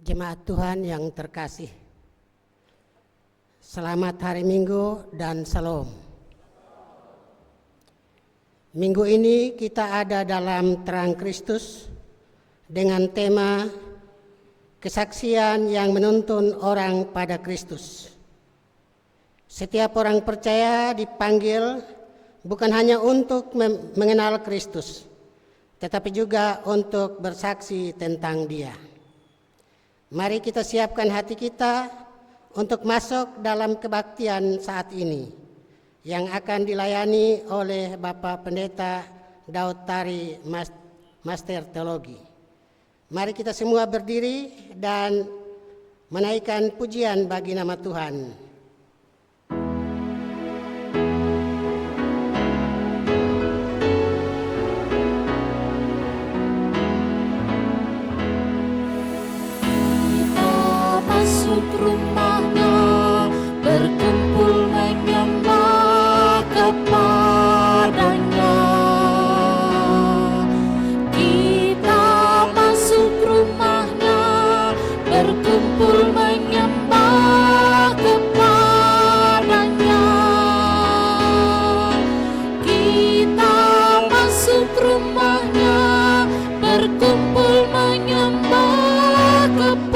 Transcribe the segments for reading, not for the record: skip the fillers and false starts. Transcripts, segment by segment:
Jemaat Tuhan yang terkasih, selamat hari Minggu dan Salam. Minggu ini kita ada dalam Terang Kristus dengan tema kesaksian yang menuntun orang pada Kristus. Setiap orang percaya dipanggil bukan hanya untuk mengenal Kristus, tetapi juga untuk bersaksi tentang Dia. Mari kita siapkan hati kita untuk masuk dalam kebaktian saat ini yang akan dilayani oleh Bapak Pendeta Daud Tari, Master Teologi. Mari kita semua berdiri dan menaikkan pujian bagi nama Tuhan. Rumahnya berkumpul menyembah kepadanya. Kita masuk rumahnya berkumpul menyembah kepadanya. Kita masuk rumahnya berkumpul menyembah kepadanya.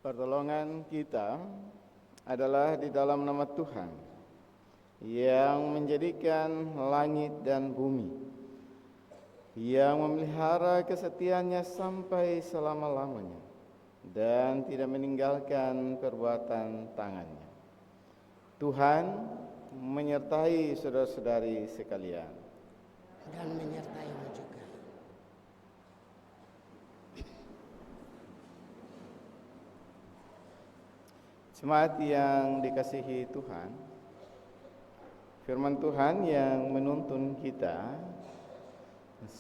Pertolongan kita adalah di dalam nama Tuhan yang menjadikan langit dan bumi, yang memelihara kesetiaannya sampai selama-lamanya dan tidak meninggalkan perbuatan tangannya. Tuhan menyertai saudara-saudari sekalian Dan menyertaimu juga. Jemaat yang dikasihi Tuhan, firman Tuhan yang menuntun kita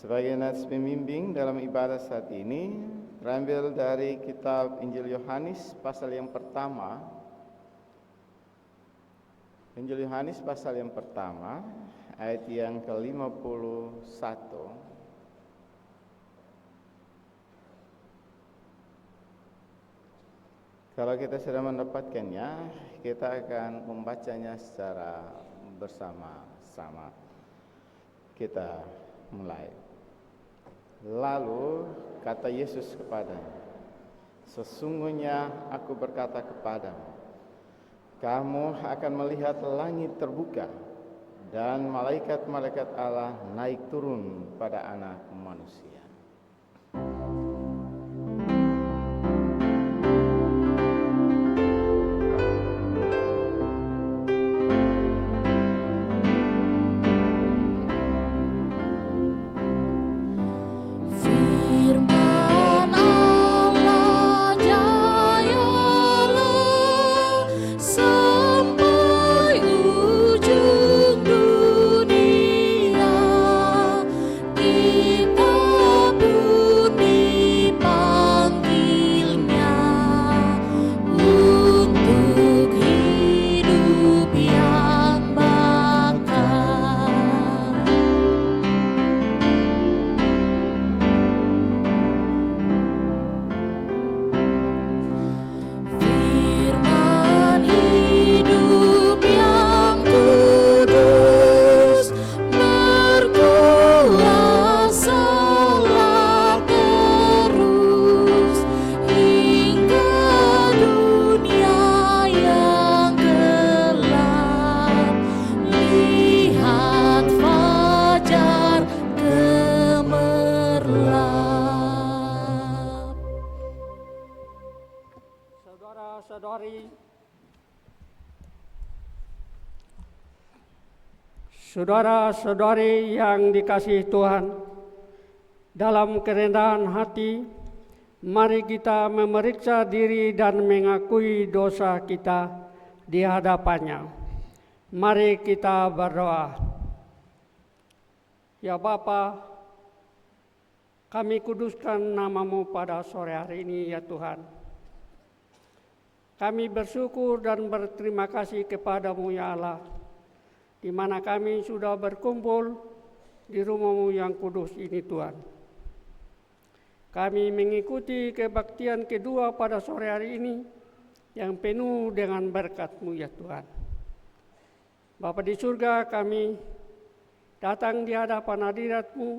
sebagai nats pembimbing dalam ibadah saat ini terambil dari kitab Injil Yohanes pasal yang pertama. Injil Yohanes pasal yang pertama ayat yang ke-51. Kalau kita sudah mendapatkannya, kita akan membacanya secara bersama-sama. Kita mulai. Lalu kata Yesus kepadanya, "Sesungguhnya aku berkata kepadamu, kamu akan melihat langit terbuka dan malaikat-malaikat Allah naik turun pada Anak Manusia." Kita Mari, saudara-saudari yang dikasihi Tuhan, dalam kerendahan hati, mari kita memeriksa diri dan mengakui dosa kita di hadapannya. Mari kita berdoa. Ya Bapa, kami kuduskan nama-Mu pada sore hari ini ya Tuhan. Kami bersyukur dan berterima kasih kepada-Mu ya Allah, di mana kami sudah berkumpul di rumah-Mu yang kudus ini Tuhan. Kami mengikuti kebaktian kedua pada sore hari ini yang penuh dengan berkat-Mu ya Tuhan. Bapa di surga, kami datang di hadapan hadirat-Mu,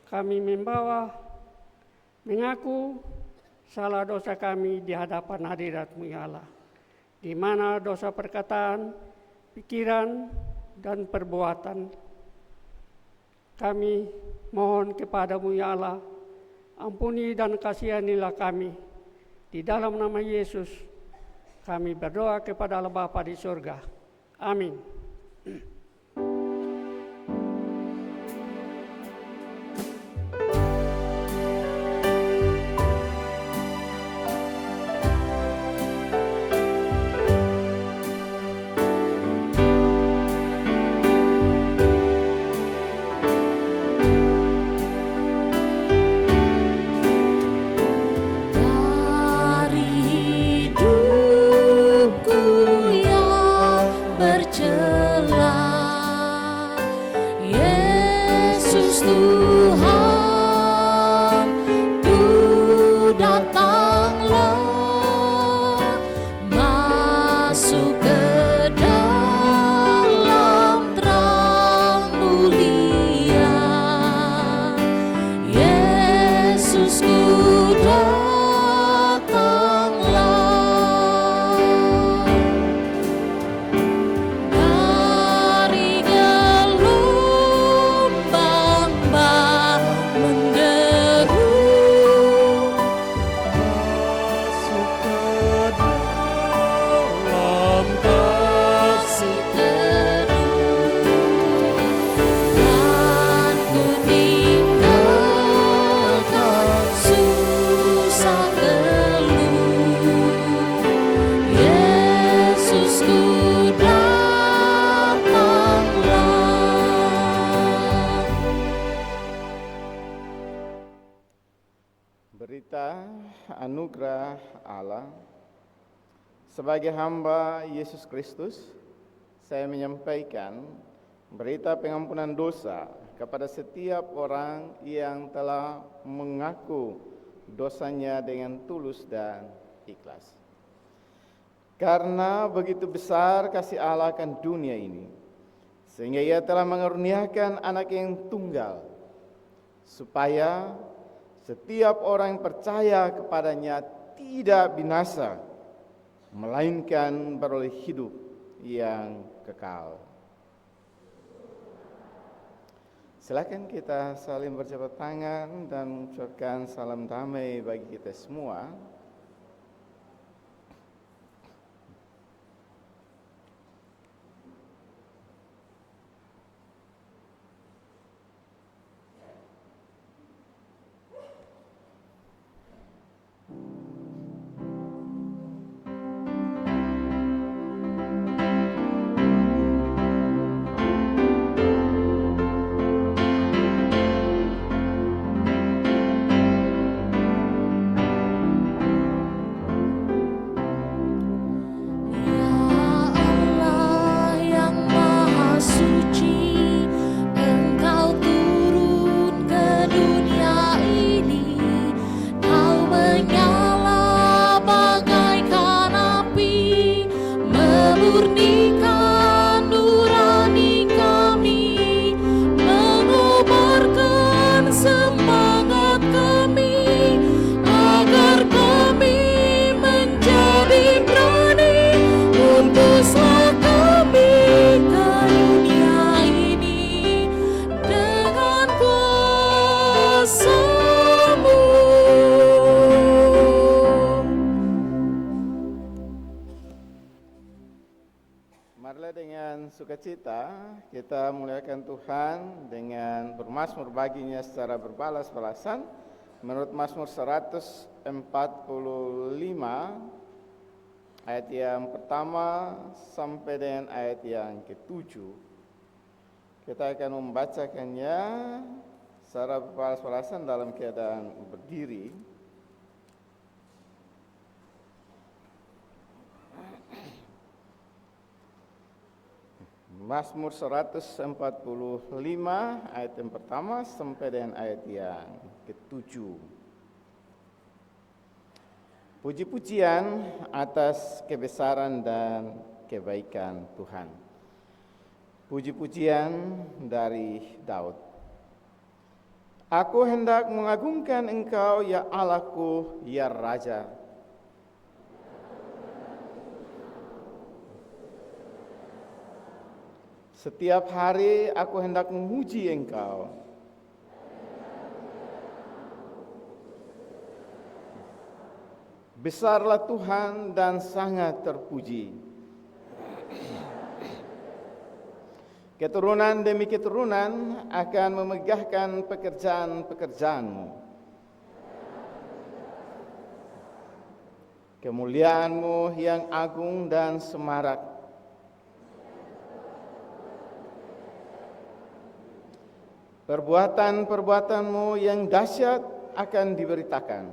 kami mengaku salah dosa kami di hadapan hadirat-Mu ya Allah, di mana dosa perkataan, pikiran, dan perbuatan. Kami mohon kepada-Mu ya Allah, ampuni dan kasihanilah kami. Di dalam nama Yesus, kami berdoa kepada Allah Bapa di surga. Amin. Berita anugerah Allah. Sebagai hamba Yesus Kristus, saya menyampaikan berita pengampunan dosa kepada setiap orang yang telah mengaku dosanya dengan tulus dan ikhlas. Karena begitu besar kasih Allah akan dunia ini, sehingga Ia telah mengaruniakan anak yang tunggal, supaya setiap orang yang percaya kepadanya tidak binasa, melainkan beroleh hidup yang kekal. Silakan kita saling berjabat tangan dan mengucapkan salam damai bagi kita semua. sukacita kita muliakan Tuhan dengan bermazmur baginya secara berbalas-balasan menurut Mazmur 145 ayat yang pertama sampai dengan ayat yang ke-7. Kita akan membacakannya secara berbalas-balasan dalam keadaan berdiri. Mazmur 145 ayat yang pertama sampai dengan ayat yang ke-7. Puji-pujian atas kebesaran dan kebaikan Tuhan. Puji-pujian dari Daud. Aku hendak mengagungkan Engkau, ya Allahku, ya Raja. Setiap hari aku hendak memuji Engkau. Besarlah Tuhan dan sangat terpuji. Keturunan demi keturunan akan memegahkan pekerjaan-pekerjaan-Mu. Kemuliaan-Mu yang agung dan semarak. Perbuatan-perbuatan-Mu yang dahsyat akan diberitakan.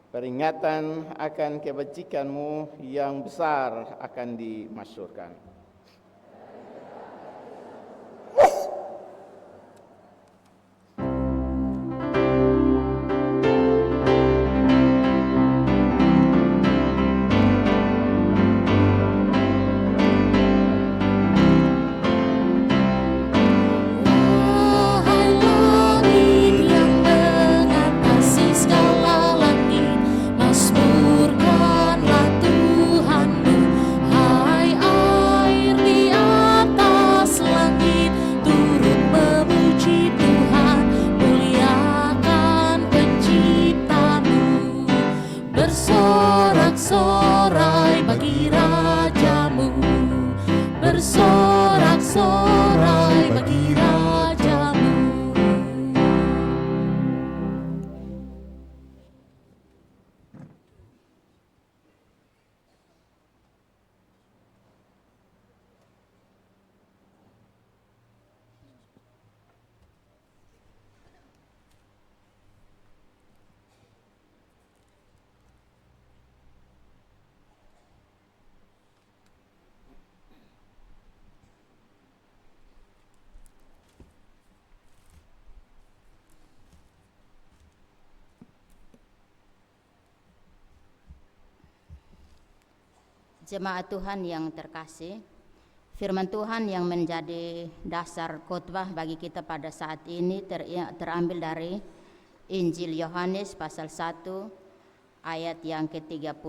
Peringatan akan kebajikan-Mu yang besar akan dimasyhurkan. Bersorak-sorai bagi rajamu, bersorak-sorai bagi rajamu. Jemaat Tuhan yang terkasih, firman Tuhan yang menjadi dasar khotbah bagi kita pada saat ini terambil dari Injil Yohanes pasal 1 ayat yang ke-35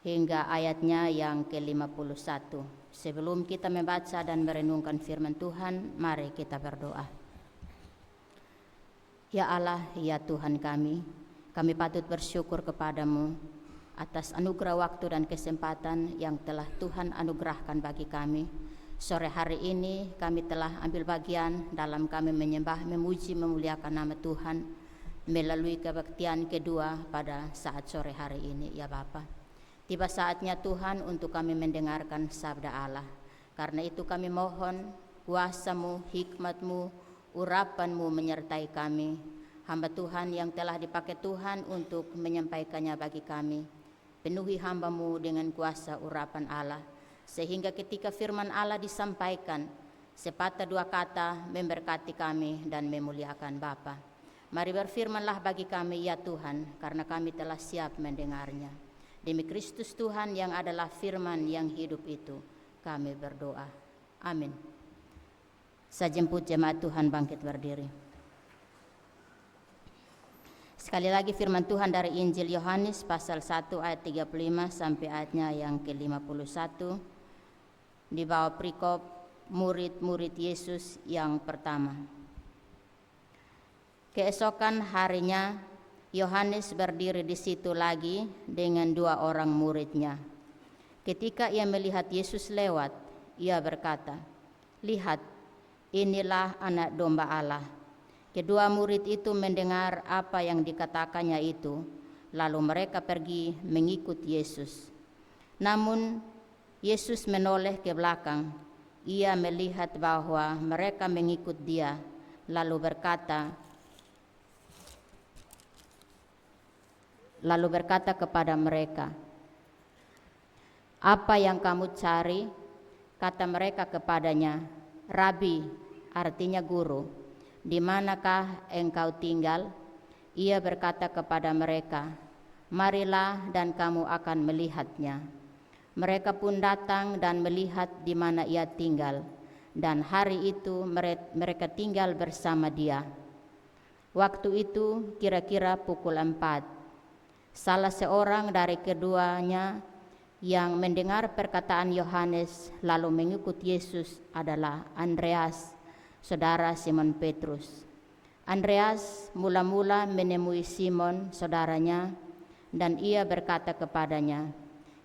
hingga ayatnya yang ke-51. Sebelum kita membaca dan merenungkan firman Tuhan, mari kita berdoa. Ya Allah, ya Tuhan kami patut bersyukur kepadamu atas anugerah waktu dan kesempatan yang telah Tuhan anugerahkan bagi kami. Sore hari ini kami telah ambil bagian dalam kami menyembah, memuji, memuliakan nama Tuhan melalui kebaktian kedua pada saat sore hari ini, ya Bapa. Tiba saatnya Tuhan untuk kami mendengarkan sabda Allah. Karena itu kami mohon kuasa-Mu, hikmat-Mu, urapan-Mu menyertai kami, hamba Tuhan yang telah dipakai Tuhan untuk menyampaikannya bagi kami. Penuhi hamba-Mu dengan kuasa urapan Allah, sehingga ketika firman Allah disampaikan, sepatah dua kata memberkati kami dan memuliakan Bapa. Mari berfirmanlah bagi kami, ya Tuhan, karena kami telah siap mendengarnya. Demi Kristus Tuhan yang adalah firman yang hidup itu, kami berdoa. Amin. Saya jemput jemaat Tuhan bangkit berdiri. Sekali lagi firman Tuhan dari Injil Yohanes pasal 1 ayat 35 sampai ayatnya yang ke-51 di bawah perikop murid-murid Yesus yang pertama. Keesokan harinya Yohanes berdiri di situ lagi dengan 2 orang muridnya. Ketika ia melihat Yesus lewat, ia berkata, "Lihat, inilah anak domba Allah." Kedua murid itu mendengar apa yang dikatakannya itu, lalu mereka pergi mengikut Yesus. Namun Yesus menoleh ke belakang. Ia melihat bahwa mereka mengikut dia, lalu berkata kepada mereka, "Apa yang kamu cari?" Kata mereka kepadanya, "Rabi," artinya guru, "di manakah engkau tinggal?" Ia berkata kepada mereka, "Marilah dan kamu akan melihatnya." Mereka pun datang dan melihat di mana ia tinggal, dan hari itu mereka tinggal bersama dia. Waktu itu kira-kira pukul 4. Salah seorang dari keduanya yang mendengar perkataan Yohanes lalu mengikut Yesus adalah Andreas, saudara Simon Petrus. Andreas mula-mula menemui Simon, saudaranya, dan ia berkata kepadanya,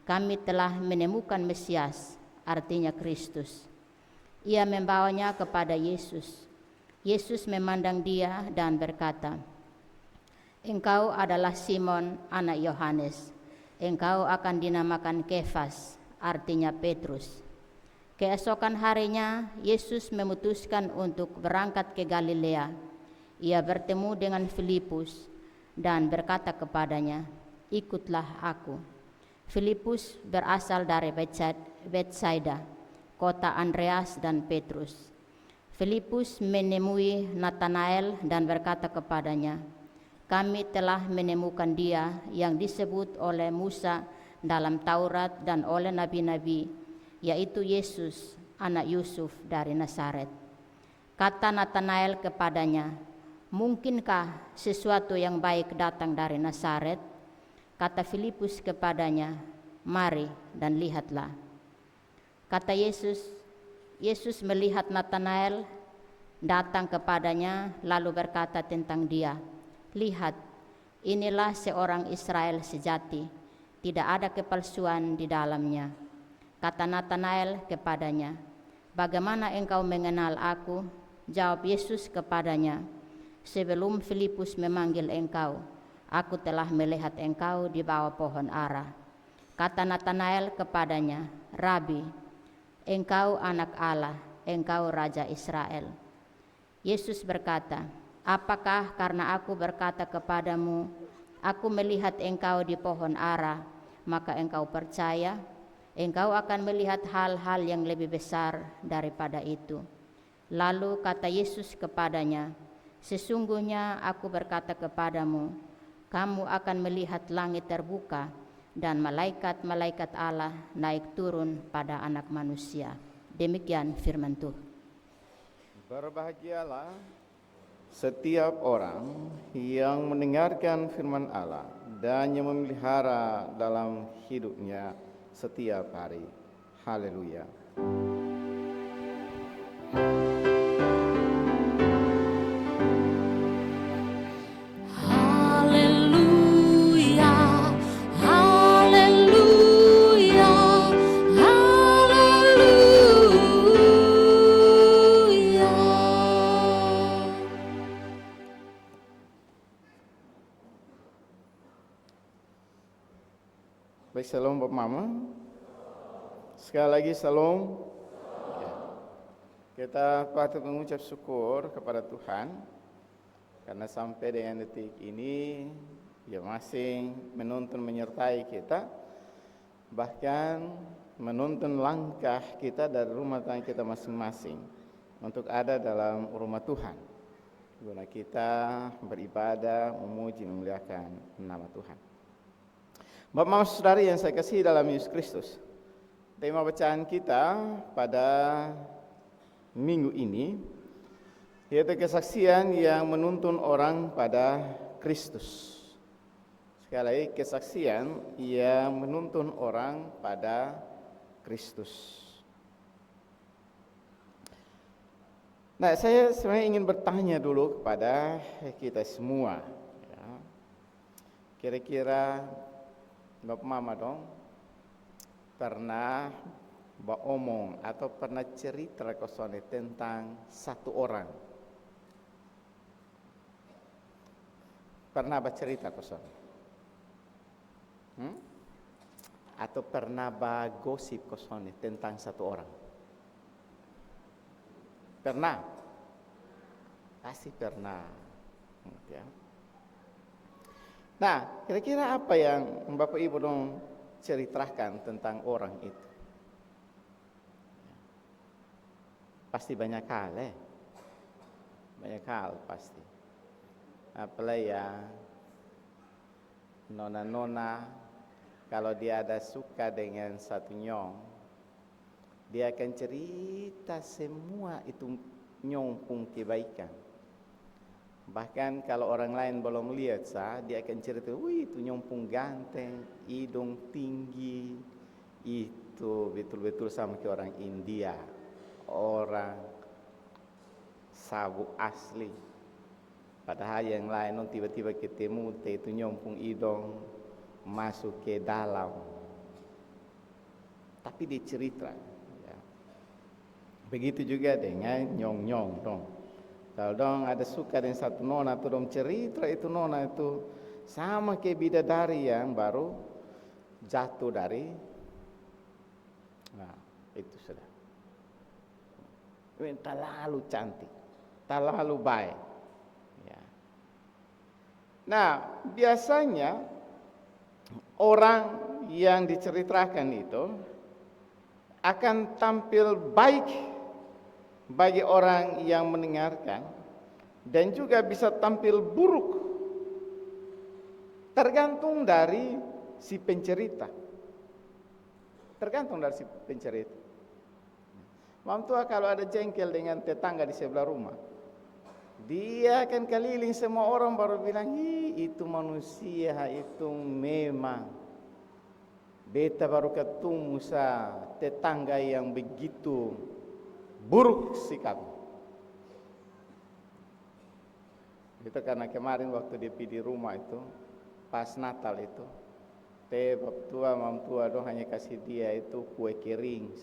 "Kami telah menemukan Mesias," artinya Kristus. Ia membawanya kepada Yesus. Yesus memandang dia dan berkata, "Engkau adalah Simon, anak Yohanes. Engkau akan dinamakan Kefas," artinya Petrus. Keesokan harinya, Yesus memutuskan untuk berangkat ke Galilea. Ia bertemu dengan Filipus dan berkata kepadanya, "Ikutlah aku." Filipus berasal dari Betsaida, kota Andreas dan Petrus. Filipus menemui Natanael dan berkata kepadanya, "Kami telah menemukan dia yang disebut oleh Musa dalam Taurat dan oleh nabi-nabi, yaitu Yesus, anak Yusuf dari Nazaret." Kata Natanael kepadanya, "Mungkinkah sesuatu yang baik datang dari Nazaret?" Kata Filipus kepadanya, "Mari dan lihatlah." Kata Yesus melihat Natanael datang kepadanya lalu berkata tentang dia, "Lihat, inilah seorang Israel sejati, tidak ada kepalsuan di dalamnya." Kata Natanael kepadanya, "Bagaimana engkau mengenal aku?" Jawab Yesus kepadanya, "Sebelum Filipus memanggil engkau, aku telah melihat engkau di bawah pohon ara." Kata Natanael kepadanya, "Rabi, engkau anak Allah, engkau Raja Israel." Yesus berkata, "Apakah karena aku berkata kepadamu, aku melihat engkau di pohon ara, maka engkau percaya? Engkau akan melihat hal-hal yang lebih besar daripada itu." Lalu kata Yesus kepadanya, "Sesungguhnya aku berkata kepadamu, kamu akan melihat langit terbuka dan malaikat-malaikat Allah naik turun pada Anak Manusia." Demikian firman Tuhan. Berbahagialah setiap orang yang mendengarkan firman Allah dan yang memelihara dalam hidupnya setiap hari. Haleluya. Haleluya, haleluya, haleluya. Baik, salam Bapak Mama. Sekali lagi salam. Ya. Kita patut mengucap syukur kepada Tuhan karena sampai dengan detik ini Dia masih menuntun menyertai kita, bahkan menuntun langkah kita dari rumah tangga kita masing-masing untuk ada dalam rumah Tuhan, guna kita beribadah, memuji, memuliakan nama Tuhan. Bapak, Mama, Saudari yang saya kasihi dalam Yesus Kristus, tema bacaan kita pada minggu ini yaitu kesaksian yang menuntun orang pada Kristus. Sekali lagi, kesaksian yang menuntun orang pada Kristus. Nah, saya sebenarnya ingin bertanya dulu kepada kita semua, ya. Kira-kira Bapak Mama dong pernah omong atau pernah cerita kosong tentang satu orang? Pernah bercerita kosong? Atau pernah gosip kosong tentang satu orang? Pernah? Pasti pernah. Ya. Nah, kira-kira apa yang Bapak Ibu dong ceritakan tentang orang itu? Pasti banyak hal banyak hal pasti. Apalagi ya nona-nona, kalau dia ada suka dengan satu nyong, dia akan cerita semua itu nyong pun kebaikan. Bahkan kalau orang lain belum lihat dia akan cerita, wih itu nyong pun ganteng, hidung tinggi, itu betul-betul sama ke orang India, orang Sabuk asli. Padahal yang lain tiba-tiba ketemu itu nyong pun hidung masuk ke dalam, tapi dia cerita. Ya. Begitu juga dengan nyong-nyong dong. Kalau dong ada suka dengan satu nona tuh dong cerita itu nona itu sama kayak bidadari yang baru jatuh dari, nah itu sudah. Itu terlalu cantik, terlalu baik. Ya. Nah biasanya orang yang diceritakan itu akan tampil baik bagi orang yang mendengarkan, dan juga bisa tampil buruk tergantung dari si pencerita. Tergantung dari si pencerita. Mam tua kalau ada jengkel dengan tetangga di sebelah rumah, dia akan keliling semua orang baru bilang, itu manusia itu memang beta baru ketemu tetangga yang begitu buruk sikap. Itu karena kemarin waktu dia pergi di rumah itu pas Natal itu, bab tua mam tua dong hanya kasih dia itu kue kering.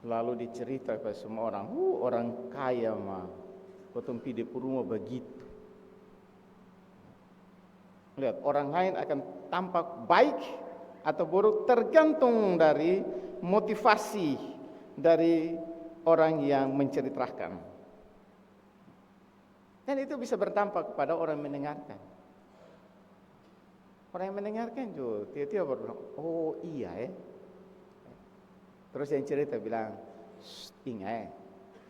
Lalu dicerita kepada semua orang, orang kaya mah potong pergi di rumah begitu. Lihat, orang lain akan tampak baik atau buruk tergantung dari motivasi dari orang yang menceritakan. Dan itu bisa berdampak kepada orang yang mendengarkan. Orang yang mendengarkan juga tiba-tiba berbilang, oh iya Terus yang cerita bilang, ingat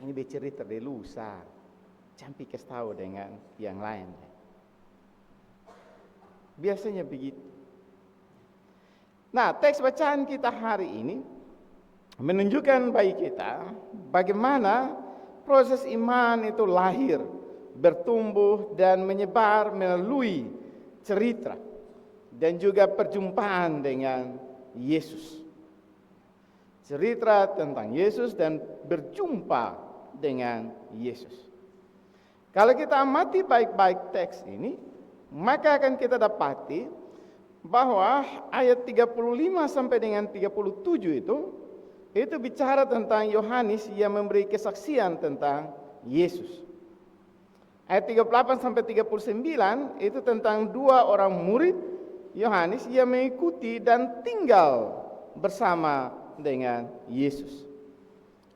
ini bercerita dari lusa, campi kasih tahu dengan yang lain. Biasanya begitu. Nah, teks bacaan kita hari ini menunjukkan bagi kita bagaimana proses iman itu lahir, bertumbuh dan menyebar melalui cerita dan juga perjumpaan dengan Yesus. Cerita tentang Yesus dan berjumpa dengan Yesus. Kalau kita amati baik-baik teks ini, maka akan kita dapati bahwa ayat 35 sampai dengan 37 itu bicara tentang Yohanes yang memberi kesaksian tentang Yesus. Ayat 38 sampai 39 itu tentang dua orang murid Yohanes yang mengikuti dan tinggal bersama dengan Yesus.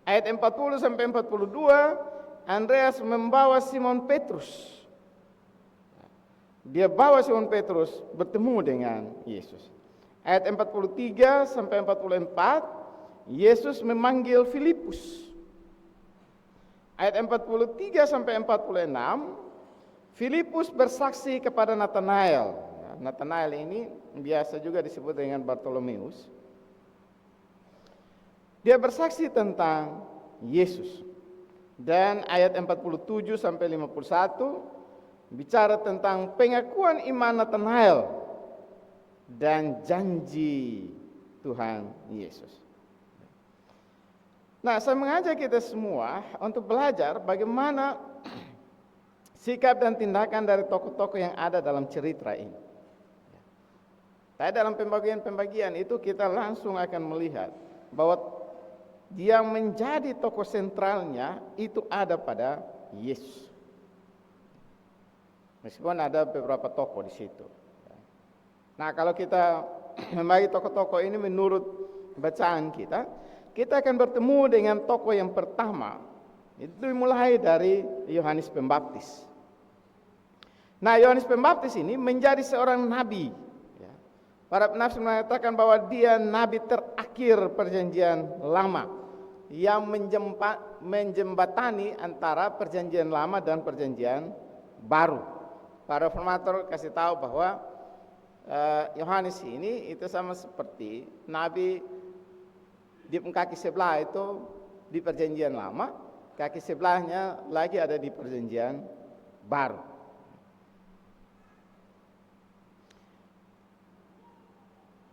Ayat 40 sampai 42 Andreas membawa Simon Petrus. Dia bawa Simon Petrus bertemu dengan Yesus. Ayat 43 sampai 44 Yesus memanggil Filipus. Ayat 43 sampai 46 Filipus bersaksi kepada Nathanael. Nathanael ini biasa juga disebut dengan Bartolomeus. Dia bersaksi tentang Yesus. Dan ayat 47 sampai 51 bicara tentang pengakuan iman Nathanael dan janji Tuhan Yesus. Nah, saya mengajak kita semua untuk belajar bagaimana sikap dan tindakan dari tokoh-tokoh yang ada dalam cerita ini. Tapi dalam pembagian-pembagian itu kita langsung akan melihat bahwa yang menjadi tokoh sentralnya itu ada pada Yesus. Meskipun ada beberapa tokoh di situ. Nah, kalau kita membagi tokoh-tokoh ini menurut bacaan kita, kita akan bertemu dengan tokoh yang pertama. Itu dimulai dari Yohanes Pembaptis. Nah, Yohanes Pembaptis ini menjadi seorang nabi. Para penafsir mengatakan bahwa dia nabi terakhir perjanjian lama yang menjembatani antara perjanjian lama dan perjanjian baru. Para reformator kasih tahu bahwa Yohanes ini itu sama seperti nabi di kaki sebelah itu di perjanjian lama, kaki sebelahnya lagi ada di perjanjian baru.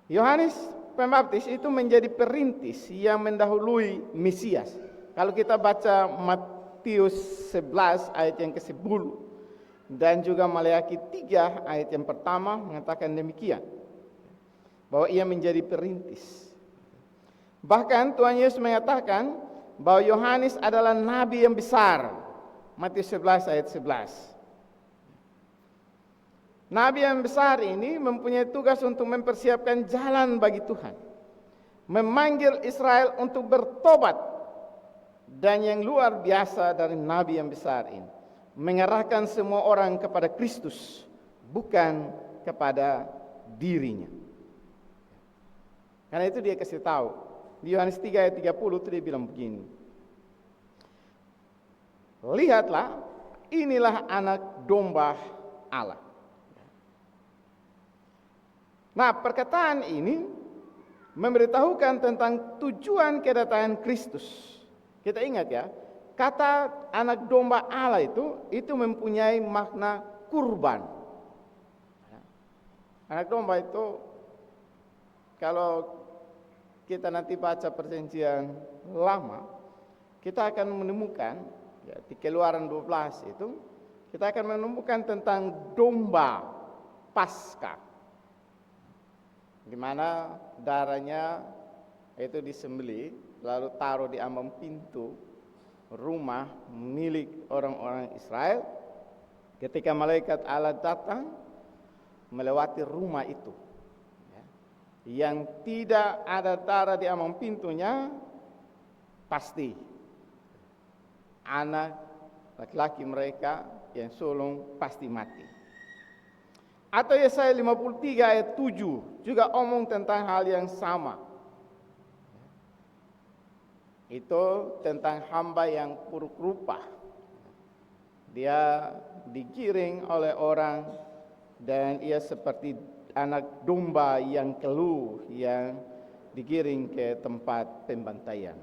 Yohanes Pembaptis itu menjadi perintis yang mendahului Mesias. Kalau kita baca Matius 11 ayat yang ke-10 dan juga Maleakhi 3 ayat yang pertama mengatakan demikian, bahwa ia menjadi perintis. Bahkan Tuhan Yesus mengatakan bahwa Yohanes adalah nabi yang besar. Matius 11 ayat 11. Nabi yang besar ini mempunyai tugas untuk mempersiapkan jalan bagi Tuhan, memanggil Israel untuk bertobat, dan yang luar biasa dari nabi yang besar ini, mengarahkan semua orang kepada Kristus, bukan kepada dirinya. Karena itu dia kasih tahu di Yohanes 3 ayat 30 itu dia bilang begini, lihatlah, inilah anak domba Allah. Nah, perkataan ini memberitahukan tentang tujuan kedatangan Kristus. Kita ingat ya, kata anak domba Allah itu mempunyai makna kurban. Anak domba itu, kalau kita nanti baca perjanjian lama, kita akan menemukan ya, di Keluaran 12 itu, kita akan menemukan tentang domba Paskah, di mana darahnya itu disembelih lalu taruh di ambang pintu rumah milik orang-orang Israel. Ketika malaikat Allah datang melewati rumah itu, yang tidak ada darah di ambang pintunya, pasti anak laki-laki mereka yang sulung pasti mati. Atau Yesaya 53 ayat 7 juga omong tentang hal yang sama. Itu tentang hamba yang buruk rupa. Dia digiring oleh orang dan ia seperti anak domba yang keluh yang digiring ke tempat pembantaian.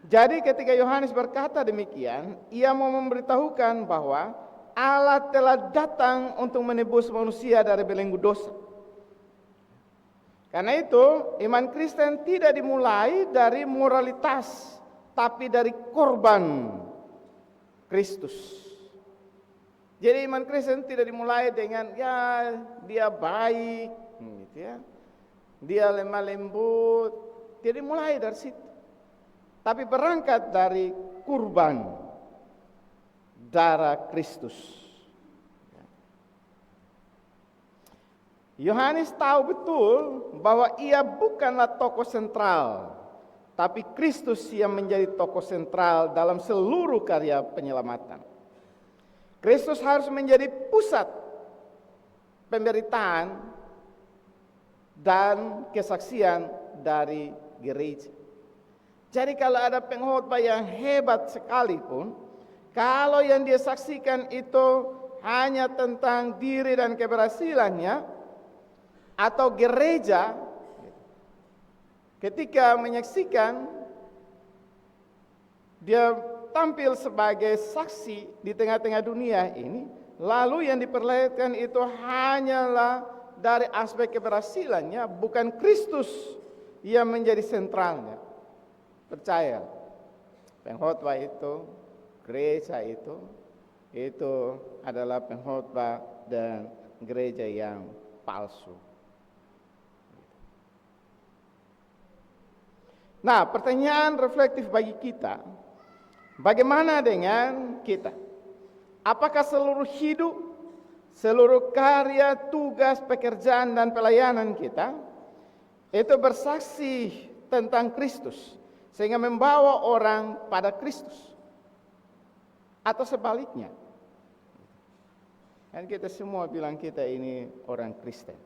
Jadi ketika Yohanes berkata demikian, ia mau memberitahukan bahwa Allah telah datang untuk menebus manusia dari belenggu dosa. Karena itu, iman Kristen tidak dimulai dari moralitas, tapi dari korban Kristus. Jadi iman Kristen tidak dimulai dengan ya dia baik, gitu ya. Dia lemah lembut, tidak dimulai dari situ. Tapi berangkat dari kurban darah Kristus. Yohanes tahu betul bahwa ia bukanlah tokoh sentral, tapi Kristus yang menjadi tokoh sentral dalam seluruh karya penyelamatan. Kristus harus menjadi pusat pemberitaan dan kesaksian dari gereja. Jadi kalau ada pengkhotbah yang hebat sekalipun, kalau yang dia saksikan itu hanya tentang diri dan keberhasilannya, atau gereja, ketika menyaksikan, dia tampil sebagai saksi di tengah-tengah dunia ini, lalu yang diperlihatkan itu hanyalah dari aspek keberhasilannya, bukan Kristus yang menjadi sentralnya. Percaya, pengkhotbah itu gereja itu adalah pengkhotbah dan gereja yang palsu. Nah, pertanyaan reflektif bagi kita, bagaimana dengan kita? Apakah seluruh hidup, seluruh karya, tugas, pekerjaan, dan pelayanan kita itu bersaksi tentang Kristus, sehingga membawa orang pada Kristus? Atau sebaliknya? Kan kita semua bilang kita ini orang Kristen.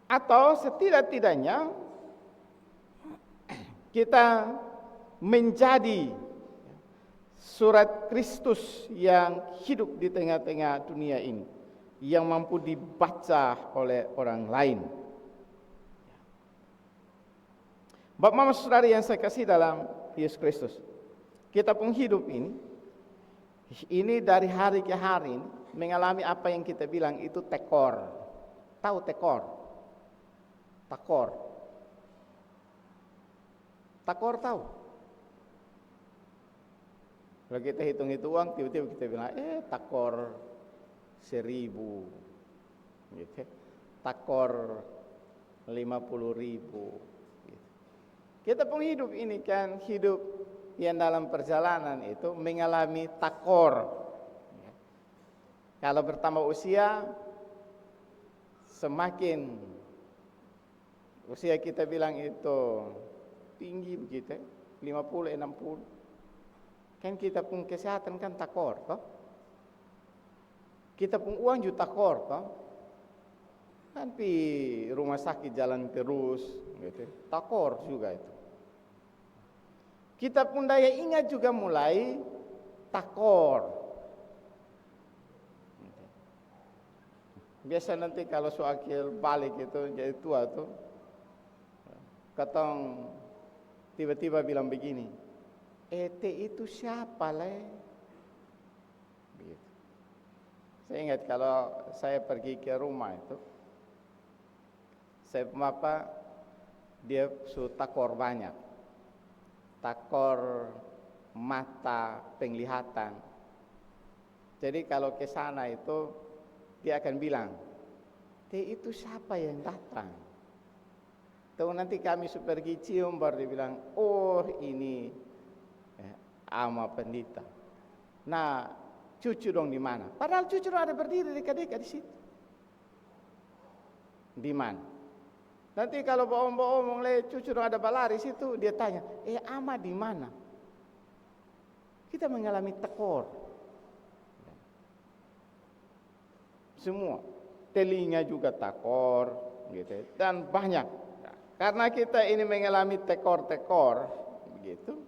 Atau setidak-tidaknya kita menjadi surat Kristus yang hidup di tengah-tengah dunia ini, yang mampu dibaca oleh orang lain. Bapak, Mama, Saudara yang saya kasih dalam Yesus Kristus, kita pun hidup ini dari hari ke hari mengalami apa yang kita bilang itu tekor. Tahu tekor? Takor tahu. Kalau kita hitung uang, tiba-tiba kita bilang, takor 1.000, gitu. Takor 50.000. Gitu. Kita pun hidup ini kan hidup yang dalam perjalanan itu mengalami takor. Kalau bertambah usia, semakin usia kita bilang itu tinggi begitu, 50, 60. Kan kita pun kesehatan kan takor toh. Kita pun uang juga takor toh. Kan pi rumah sakit jalan terus gitu. Takor juga itu. Kita pun daya ingat juga mulai takor. Biasa nanti kalau soakil balik itu jadi tua tuh, katong tiba-tiba bilang begini, ete itu siapa le? Begitu. Saya ingat kalau saya pergi ke rumah itu, saya apa dia takor banyak, takor mata penglihatan. Jadi kalau ke sana itu dia akan bilang, itu siapa yang datang? Tahu nanti kami pergi cium baru dia bilang, oh ini ama pendeta. Nah, cucu dong di mana? Padahal cucu dong ada berdiri dekat-dekat di situ. Di mana? Nanti kalau bohong-bohong cucu dong ada balari situ, dia tanya, ama di mana? Kita mengalami tekor. Semua, telinga juga takor, gitu. Dan banyak. Karena kita ini mengalami tekor-tekor, begitu.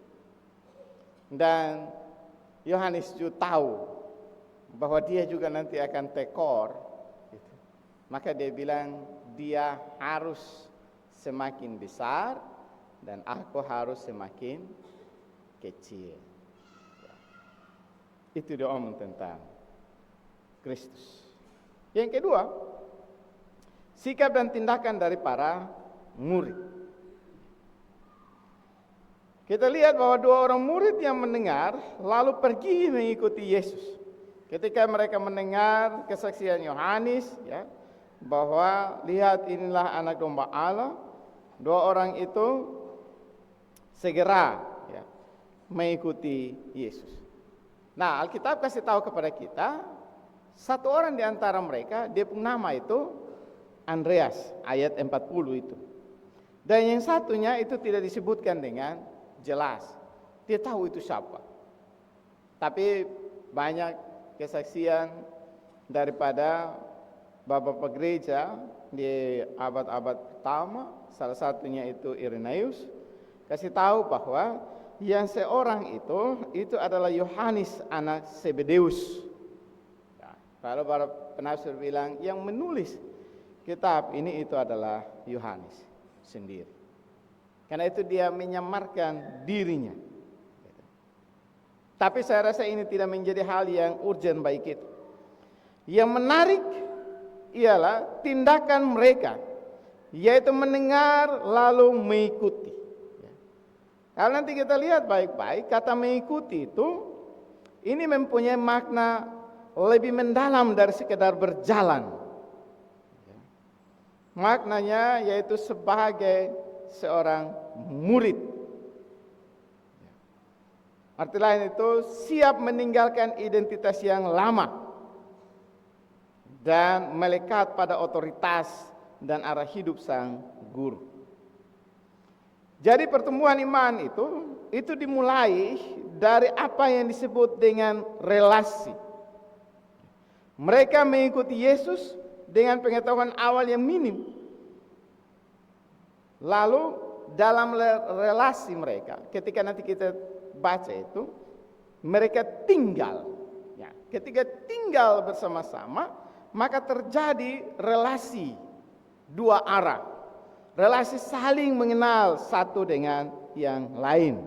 Dan Yohanes juga tahu bahwa dia juga nanti akan tekor, gitu. Maka dia bilang, dia harus semakin besar dan aku harus semakin kecil. Itu dia omong tentang Kristus. Yang kedua, sikap dan tindakan dari para murid. Kita lihat bahwa 2 orang murid yang mendengar lalu pergi mengikuti Yesus. Ketika mereka mendengar kesaksian Yohanes, ya, bahwa lihat inilah anak domba Allah, 2 orang itu segera ya, mengikuti Yesus. Nah, Alkitab kasih tahu kepada kita, 1 orang di antara mereka, dia punya nama itu Andreas, ayat 40 itu. Dan yang satunya itu tidak disebutkan dengan jelas. Dia tahu itu siapa. Tapi banyak kesaksian daripada bapak-bapak gereja di abad-abad pertama, salah satunya itu Irenaeus, kasih tahu bahwa yang seorang itu adalah Yohanes anak Zebedeus. Nah, kalau para penafsir bilang yang menulis kitab ini itu adalah Yohanes sendiri. Karena itu dia menyamarkan dirinya. Tapi saya rasa ini tidak menjadi hal yang urgent bagi kita. Yang menarik ialah tindakan mereka, yaitu mendengar lalu mengikuti. Kalau nanti kita lihat baik-baik, kata mengikuti itu, ini mempunyai makna lebih mendalam dari sekedar berjalan. Maknanya yaitu sebagai seorang murid. Arti lain itu siap meninggalkan identitas yang lama dan melekat pada otoritas dan arah hidup sang guru. Jadi pertumbuhan iman itu dimulai dari apa yang disebut dengan relasi. Mereka mengikuti Yesus dengan pengetahuan awal yang minim. Lalu dalam relasi mereka, ketika nanti kita baca itu, mereka tinggal. Ya, ketika tinggal bersama-sama, maka terjadi relasi dua arah. Relasi saling mengenal satu dengan yang lain.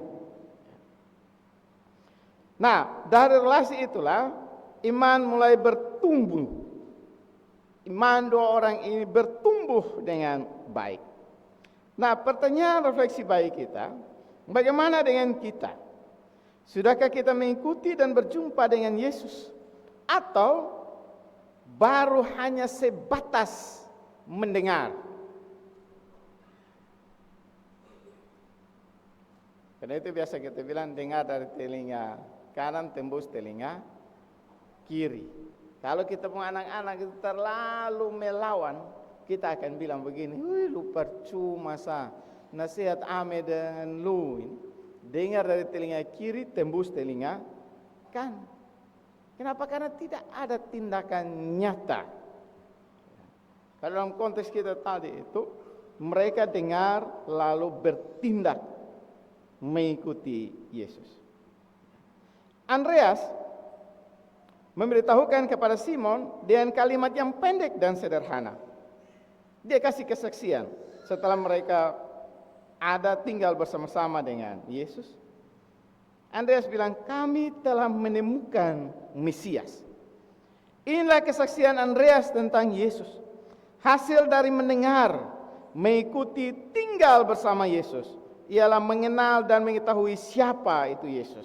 Nah, dari relasi itulah iman mulai bertumbuh. Iman dua orang ini bertumbuh dengan baik. Nah, pertanyaan refleksi baik kita, bagaimana dengan kita? Sudahkah kita mengikuti dan berjumpa dengan Yesus? Atau baru hanya sebatas mendengar? Karena itu biasa kita bilang dengar dari telinga kanan tembus telinga kiri. Kalau kita punya anak-anak itu terlalu melawan, kita akan bilang begini, lu percuma sah, nasihat ame dengan lu ini. Dengar dari telinga kiri tembus telinga kanan. Kenapa? Karena tidak ada tindakan nyata. Kalau dalam konteks kita tadi itu, mereka dengar lalu bertindak mengikuti Yesus. Andreas memberitahukan kepada Simon dengan kalimat yang pendek dan sederhana. Dia kasih kesaksian setelah mereka ada tinggal bersama-sama dengan Yesus. Andreas bilang, kami telah menemukan Mesias. Inilah kesaksian Andreas tentang Yesus. Hasil dari mendengar, mengikuti, tinggal bersama Yesus. Ialah mengenal dan mengetahui siapa itu Yesus.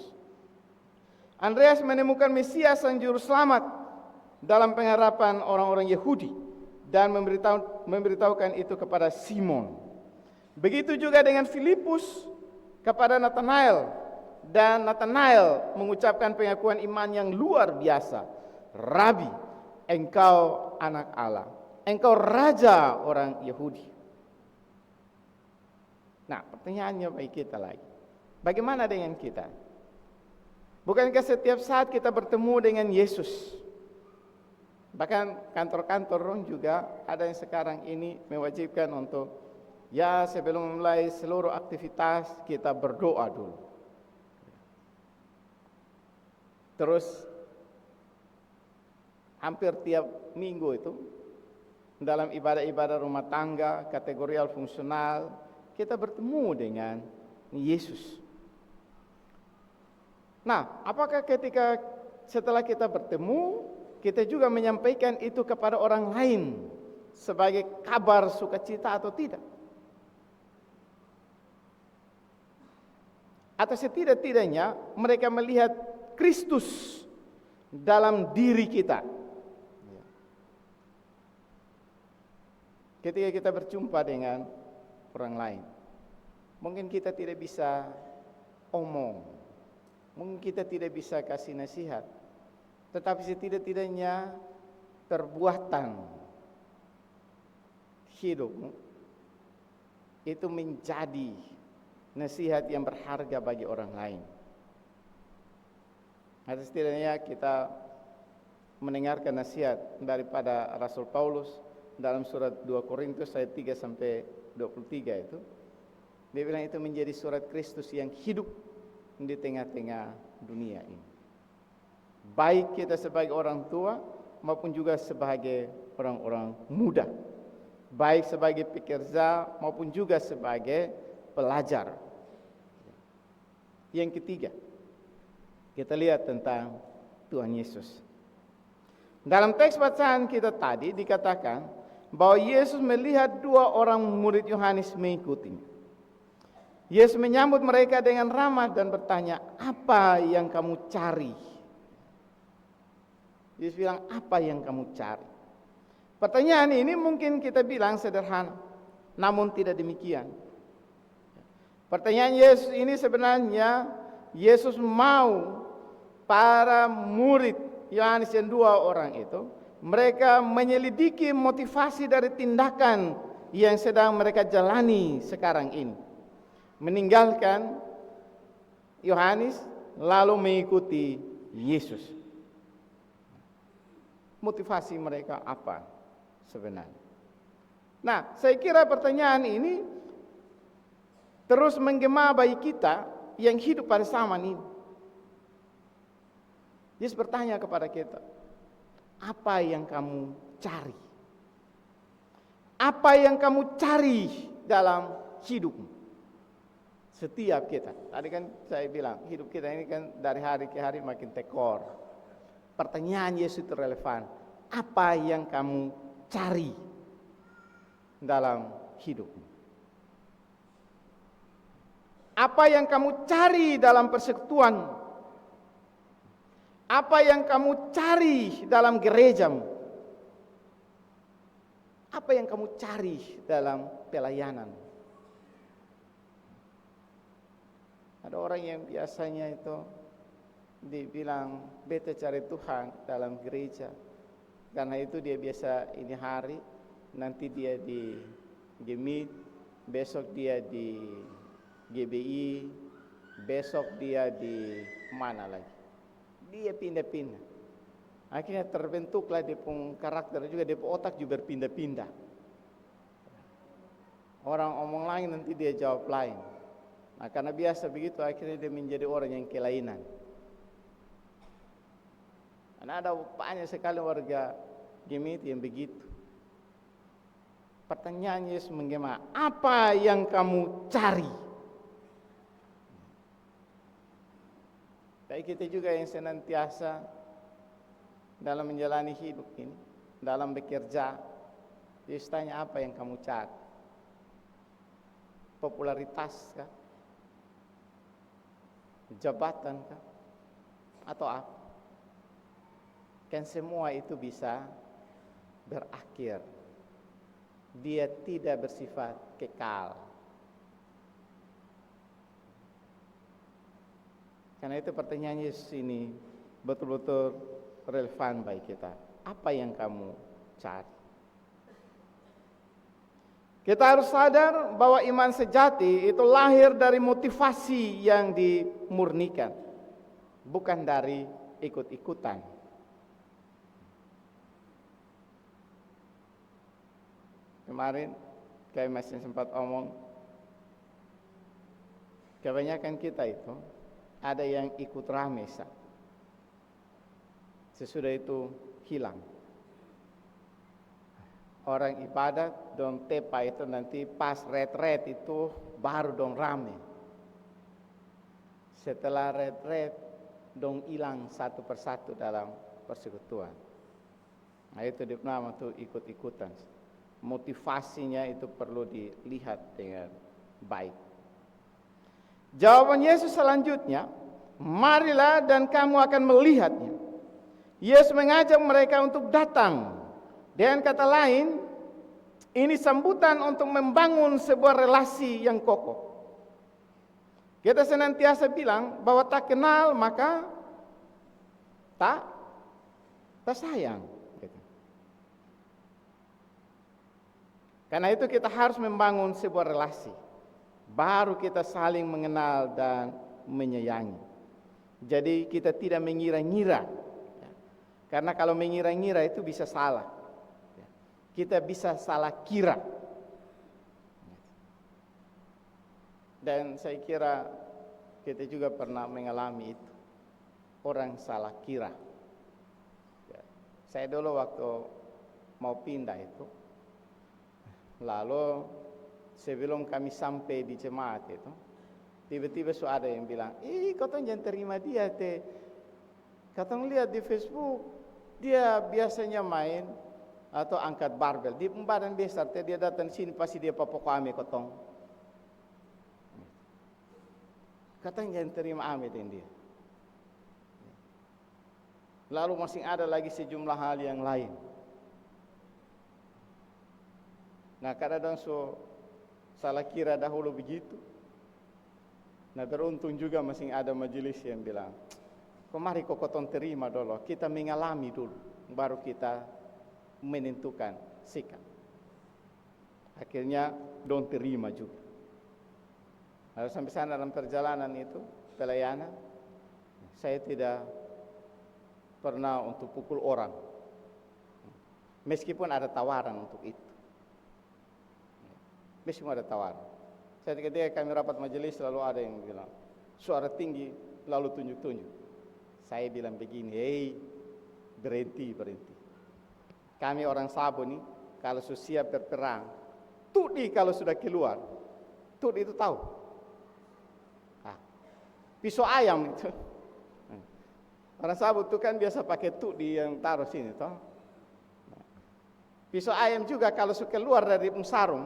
Andreas menemukan Mesias sang juru selamat dalam pengharapan orang-orang Yahudi dan memberitahukan itu kepada Simon. Begitu juga dengan Filipus kepada Nathanael, dan Nathanael mengucapkan pengakuan iman yang luar biasa. Rabi, engkau anak Allah, engkau raja orang Yahudi. Nah, pertanyaannya bagi kita lagi, bagaimana dengan kita? Bukankah setiap saat kita bertemu dengan Yesus? Bahkan kantor-kantor orang juga ada yang sekarang ini mewajibkan untuk, ya sebelum memulai seluruh aktivitas kita berdoa dulu. Terus hampir tiap minggu itu dalam ibadah-ibadah rumah tangga, kategorial fungsional, kita bertemu dengan Yesus. Nah, apakah ketika setelah kita bertemu, kita juga menyampaikan itu kepada orang lain sebagai kabar sukacita atau tidak? Atau setidak-tidaknya mereka melihat Kristus dalam diri kita. Ketika kita berjumpa dengan orang lain, mungkin kita tidak bisa omong, mungkin kita tidak bisa kasih nasihat, tetapi setidak-tidaknya perbuatan hidupmu itu menjadi nasihat yang berharga bagi orang lain. Atau setidaknya kita mendengarkan nasihat daripada Rasul Paulus dalam surat 2 Korintus ayat 3 sampai 23 itu. Dia bilang itu menjadi surat Kristus yang hidup di tengah-tengah dunia ini. Baik kita sebagai orang tua maupun juga sebagai orang-orang muda. Baik sebagai pekerja maupun juga sebagai pelajar. Yang ketiga, kita lihat tentang Tuhan Yesus. Dalam teks bacaan kita tadi dikatakan bahwa Yesus melihat dua orang murid Yohanes mengikutinya. Yesus menyambut mereka dengan ramah dan bertanya, apa yang kamu cari? Yesus bilang, apa yang kamu cari? Pertanyaan ini mungkin kita bilang sederhana, namun tidak demikian. Pertanyaan Yesus ini sebenarnya, Yesus mau para murid Yohanes yang 2 orang itu, mereka menyelidiki motivasi dari tindakan yang sedang mereka jalani sekarang ini. Meninggalkan Yohanes lalu mengikuti Yesus. Motivasi mereka apa sebenarnya? Nah, saya kira pertanyaan ini terus menggema bagi kita yang hidup pada zaman ini. Yesus bertanya kepada kita, apa yang kamu cari? Apa yang kamu cari dalam hidupmu? Setiap kita, tadi kan saya bilang, hidup kita ini kan dari hari ke hari makin tekor. Pertanyaan Yesus itu relevan. Apa yang kamu cari dalam hidupmu? Apa yang kamu cari dalam persekutuan? Apa yang kamu cari dalam gerejamu? Apa yang kamu cari dalam pelayanan? Ada orang yang biasanya itu dibilang beta cari Tuhan dalam gereja. Karena itu dia biasa ini hari, nanti dia di Gemit, besok dia di GBI, besok dia di mana lagi. Dia pindah-pindah. Akhirnya terbentuklah dia pun karakter juga, dia pun otak juga berpindah-pindah. Orang omong lain nanti dia jawab lain. Nah, karena biasa begitu akhirnya dia menjadi orang yang kelainan. Karena ada banyak sekali warga Gemit yang begitu. Pertanyaan Yesus menggema, apa yang kamu cari? Tapi kita juga yang senantiasa dalam menjalani hidup ini, dalam bekerja, Yesus tanya apa yang kamu cari? Popularitas kah? Jabatan kah? Atau apa? Kan semua itu bisa berakhir. Dia tidak bersifat kekal. Karena itu pertanyaan Yesus ini betul-betul relevan bagi kita. Apa yang kamu cari? Kita harus sadar bahwa iman sejati itu lahir dari motivasi yang dimurnikan, bukan dari ikut-ikutan. Kemarin kayak masih sempat omong, kebanyakan kita itu ada yang ikut rame, sesudah itu hilang. Orang ibadat dong tepa itu nanti pas retret itu baru dong rame. Setelah retret dong hilang satu persatu dalam persekutuan. Nah itu nama tuh ikut-ikutan. Motivasinya itu perlu dilihat dengan baik. Jawaban Yesus selanjutnya, marilah dan kamu akan melihatnya. Yesus mengajak mereka untuk datang. Dengan kata lain, ini sambutan untuk membangun sebuah relasi yang kokoh. Kita senantiasa bilang bahwa tak kenal maka tak sayang. Karena itu kita harus membangun sebuah relasi. Baru kita saling mengenal dan menyayangi. Jadi kita tidak mengira-ngira. Karena kalau mengira-ngira itu bisa salah. Kita bisa salah kira. Dan saya kira kita juga pernah mengalami itu. Orang salah kira. Saya dulu waktu mau pindah itu, lalu sebelum kami sampai di jemaat itu, tiba-tiba ada yang bilang, kau jangan terima dia teh. Kau lihat di Facebook, dia biasanya main atau angkat barbel di badan besar, dia datang sini pasti dia papok kami kotong. Katanya jangan terima amin dengan dia. Lalu masih ada lagi sejumlah hal yang lain. Nah, kadang-kadang salah kira dahulu begitu. Nah, beruntung juga masih ada majelis yang bilang, mari kok koton terima dulu, kita mengalami dulu, baru kita menentukan sikap. Akhirnya dong terima juga. Lalu sampai sana dalam perjalanan itu, pelayanan, saya tidak pernah untuk pukul orang, meskipun ada tawaran untuk itu. Meskipun ada tawaran. Saya ketika kami rapat majelis selalu ada yang bilang, suara tinggi lalu tunjuk-tunjuk. Saya bilang begini, hei, berhenti. Kami orang Sabo nih, kalau sudah siap berperang, tudi kalau sudah keluar, tudi itu tahu. Pisau ayam itu. Orang Sabo itu kan biasa pakai tudi yang taruh sini, toh. Pisau ayam juga kalau sudah keluar dari sarung,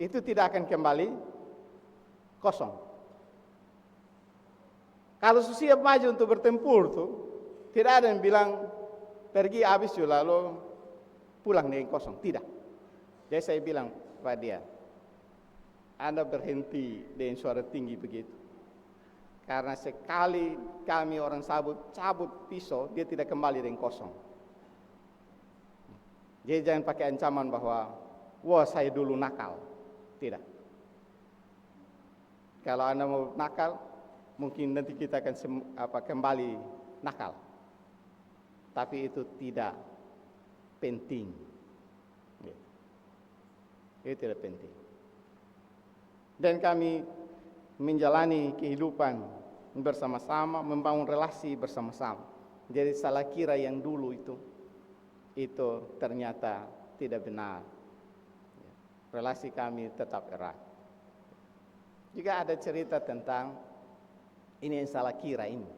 itu tidak akan kembali kosong. Kalau siap maju untuk bertempur tuh, tidak ada yang bilang pergi habis juga lalu pulang dengan kosong, tidak. Jadi saya bilang kepada dia, Anda berhenti dengan suara tinggi begitu. Karena sekali kami orang Sabo cabut pisau, dia tidak kembali dengan kosong. Jadi jangan pakai ancaman bahwa, wah saya dulu nakal. Tidak. Kalau Anda mau nakal, mungkin nanti kita akan kembali nakal. Tapi itu tidak penting. Itu tidak penting. Dan kami menjalani kehidupan bersama-sama, membangun relasi bersama-sama. Jadi salah kira yang dulu itu ternyata tidak benar. Relasi kami tetap erat. Juga ada cerita tentang ini yang salah kira ini.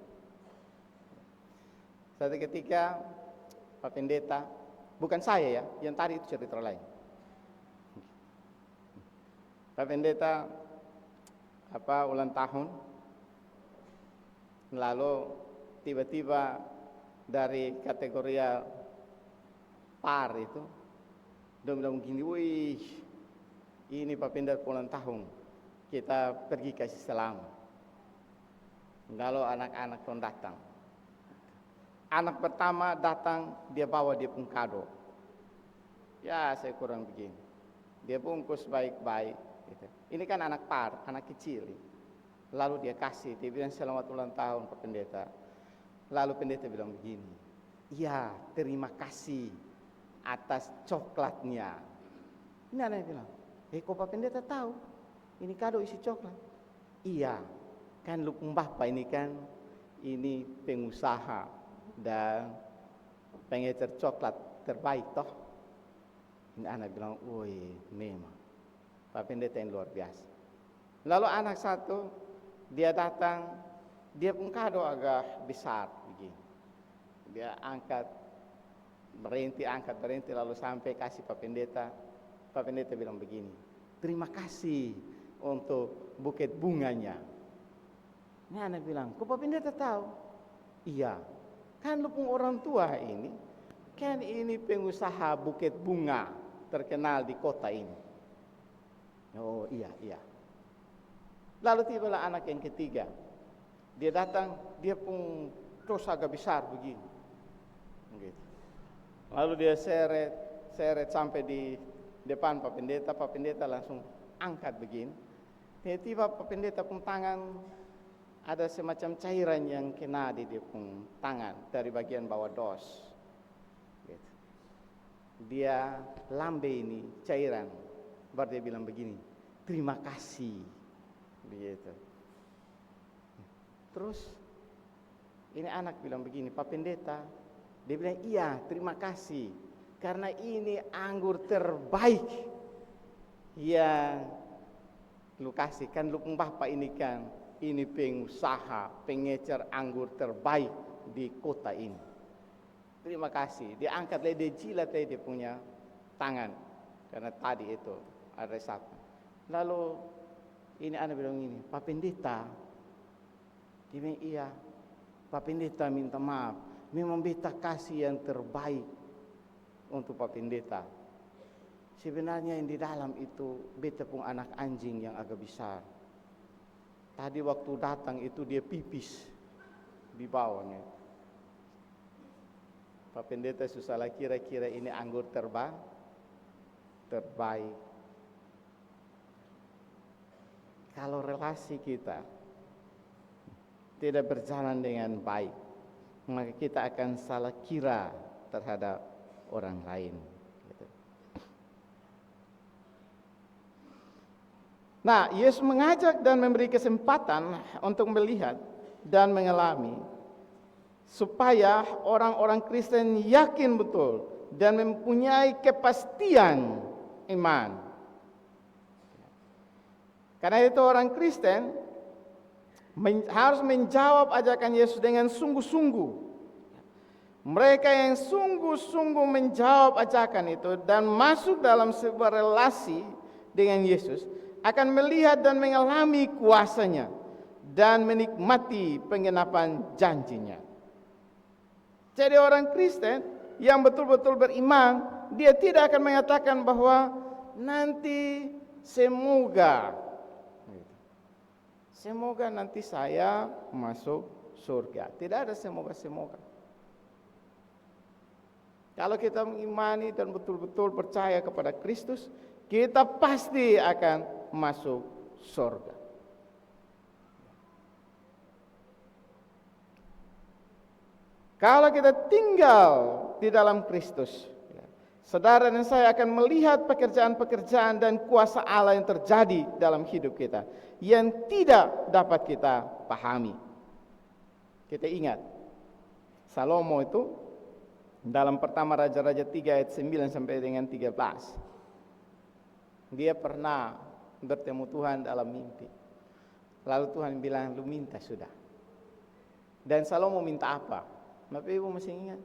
Suatu ketika Pak Pendeta, bukan saya ya, yang tadi itu cerita lain. Pak Pendeta ulang tahun, lalu tiba-tiba dari kategori par itu, dia bilang begini, wih, ini Pak Pendeta ulang tahun, kita pergi kasih selamat. Lalu anak-anak pun datang. Anak pertama datang, dia bawa dia pun kado. Ya saya kurang begini. Dia bungkus baik-baik. Gitu. Ini kan anak par, anak kecil. Lalu dia kasih, dia bilang selamat ulang tahun Pak Pendeta. Lalu pendeta bilang begini, iya terima kasih atas coklatnya. Ini anak bilang, kok Pak Pendeta tahu? Ini kado isi coklat. Iya, kan Lupung Bapak ini kan ini pengusaha dan pengecer coklat terbaik toh. Ini anak bilang, woi memang Pak Pendeta yang luar biasa. Lalu anak satu dia datang, dia pun kado agak besar begini. Dia angkat berhenti lalu sampai kasih Pak Pendeta. Pak Pendeta bilang begini, terima kasih untuk buket bunganya. Ini anak bilang, kok Pak Pendeta tahu? Iya, kan Lupung orang tua ini, kan ini pengusaha buket bunga terkenal di kota ini. Oh iya. Lalu tibalah anak yang ketiga. Dia datang, dia pun terus agak besar begini. Gitu. Lalu dia seret sampai di depan Pak Pendeta langsung angkat begini. Tiba-tiba Pak Pendeta pun tangan ada semacam cairan yang kena di dia pun tangan dari bagian bawah dos. Gitu. Dia lambe ini cairan, baru dia bilang begini, terima kasih. Begitu. Terus ini anak bilang begini, Pak Pendeta, dia bilang iya terima kasih karena ini anggur terbaik yang lu kasih. Kan Lupung Bapak ini kan ini pengusaha pengecer anggur terbaik di kota ini. Terima kasih. Dia angkat dia jilat dia punya tangan karena tadi itu ada resapan. Lalu ini anak bilang ini, Pak Pendeta, Dia bilang, iya, Pak Pendeta minta maaf. Memang beta kasih yang terbaik untuk Pak Pendeta. Sebenarnya yang di dalam itu beta pun anak anjing yang agak besar. Tadi waktu datang itu dia pipis di bawahnya. Pak Pendeta susahlah kira-kira ini anggur terbaik. Kalau relasi kita tidak berjalan dengan baik, maka kita akan salah kira terhadap orang lain. Nah, Yesus mengajak dan memberi kesempatan untuk melihat dan mengalami supaya orang-orang Kristen yakin betul dan mempunyai kepastian iman. Karena itu orang Kristen harus menjawab ajakan Yesus dengan sungguh-sungguh. Mereka yang sungguh-sungguh menjawab ajakan itu dan masuk dalam sebuah relasi dengan Yesus akan melihat dan mengalami kuasanya dan menikmati penggenapan janjinya. Jadi orang Kristen yang betul-betul beriman, dia tidak akan mengatakan bahwa nanti semoga nanti saya masuk surga. Tidak ada semoga-semoga. Kalau kita mengimani dan betul-betul percaya kepada Kristus, kita pasti akan masuk surga. Kalau kita tinggal di dalam Kristus, saudara dan saya akan melihat pekerjaan-pekerjaan dan kuasa Allah yang terjadi dalam hidup kita yang tidak dapat kita pahami. Kita ingat Salomo itu dalam pertama Raja-Raja 3 ayat 9 sampai dengan 13. Dia pernah bertemu Tuhan dalam mimpi. Lalu Tuhan bilang, lu minta sudah. Dan Salomo minta apa? Bapak Ibu masih ingat?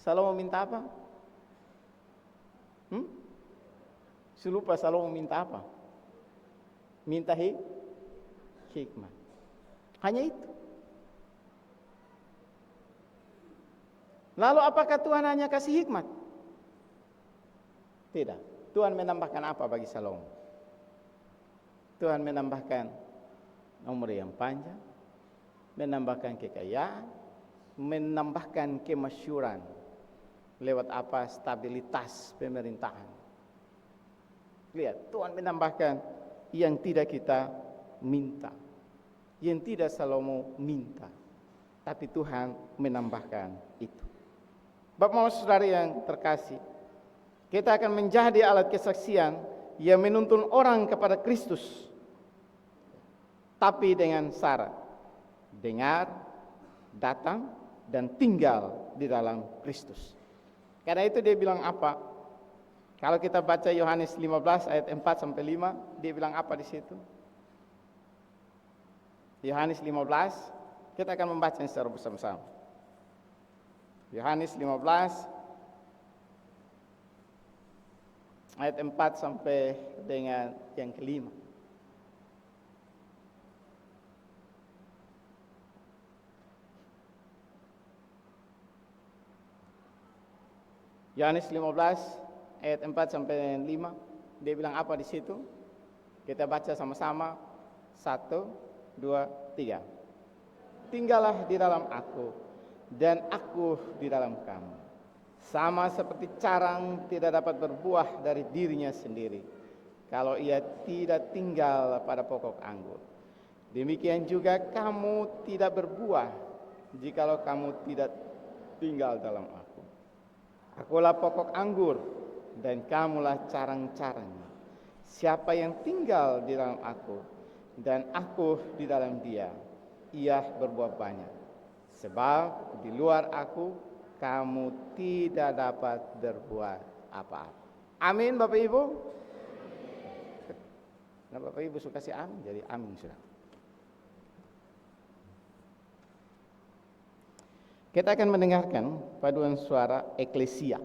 Salomo minta apa? Saya lupa Salomo minta apa? Minta hikmat. Hanya itu. Lalu apakah Tuhan hanya kasih hikmat? Tidak. Tuhan menambahkan apa bagi Salomo? Tuhan menambahkan umur yang panjang, menambahkan kekayaan, menambahkan kemasyhuran. Lewat apa? Stabilitas pemerintahan. Lihat, Tuhan menambahkan yang tidak kita minta, yang tidak Salomo minta, tapi Tuhan menambahkan itu. Bapak saudara yang terkasih, kita akan menjadi alat kesaksian yang menuntun orang kepada Kristus, tapi dengan syarat dengar, datang, dan tinggal di dalam Kristus. Karena itu dia bilang apa? Kalau kita baca Yohanes 15 ayat 4 sampai 5, dia bilang apa di situ? Yohanes 15, kita akan membaca secara bersama-sama. Yohanes 15 ayat 4 sampai dengan yang kelima. Yohanes 15 ayat 4 sampai 5, dia bilang apa di situ? Kita baca sama-sama. 1, 2, 3. Tinggallah di dalam aku dan aku di dalam kamu. Sama seperti carang tidak dapat berbuah dari dirinya sendiri kalau ia tidak tinggal pada pokok anggur. Demikian juga kamu tidak berbuah jikalau kamu tidak tinggal dalam aku. Akulah pokok anggur dan kamulah carang-carangnya. Siapa yang tinggal di dalam aku dan aku di dalam dia, ia berbuah banyak. Sebab di luar aku kamu tidak dapat berbuat apa-apa. Amin Bapak Ibu. Nah, Bapak Ibu suka si amin, jadi amin sudah. Kita akan mendengarkan paduan suara eklesia.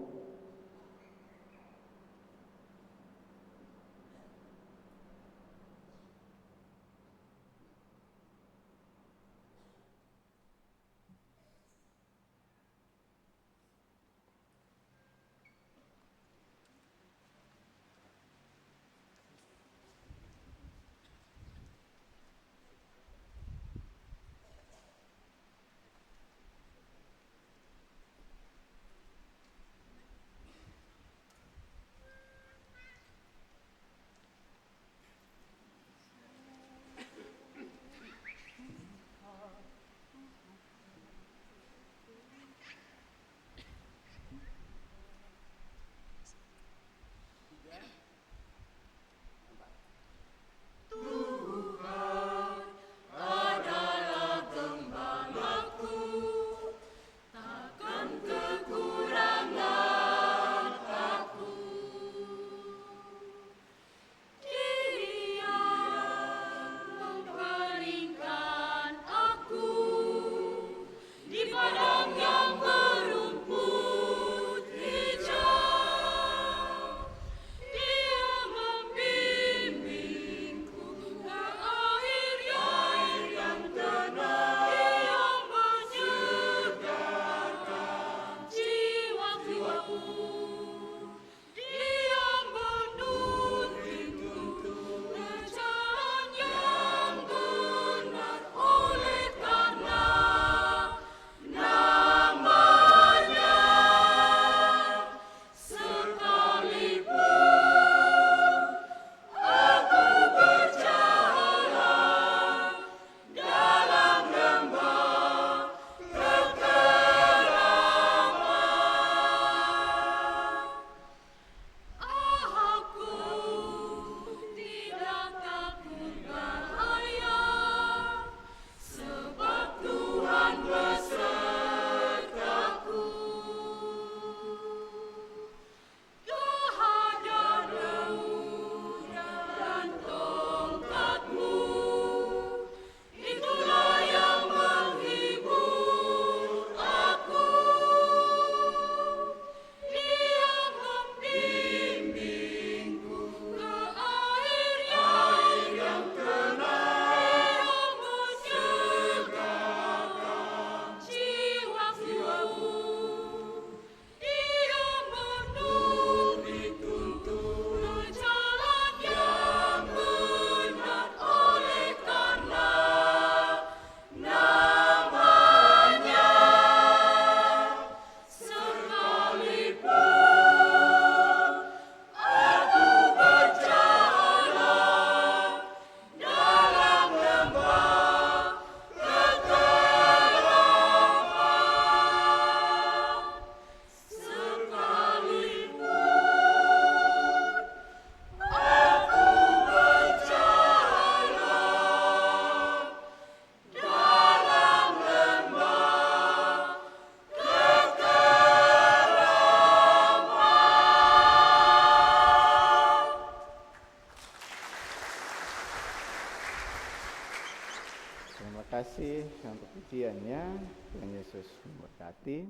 kasih untuk pujiannya. Tuhan Yesus memberkati.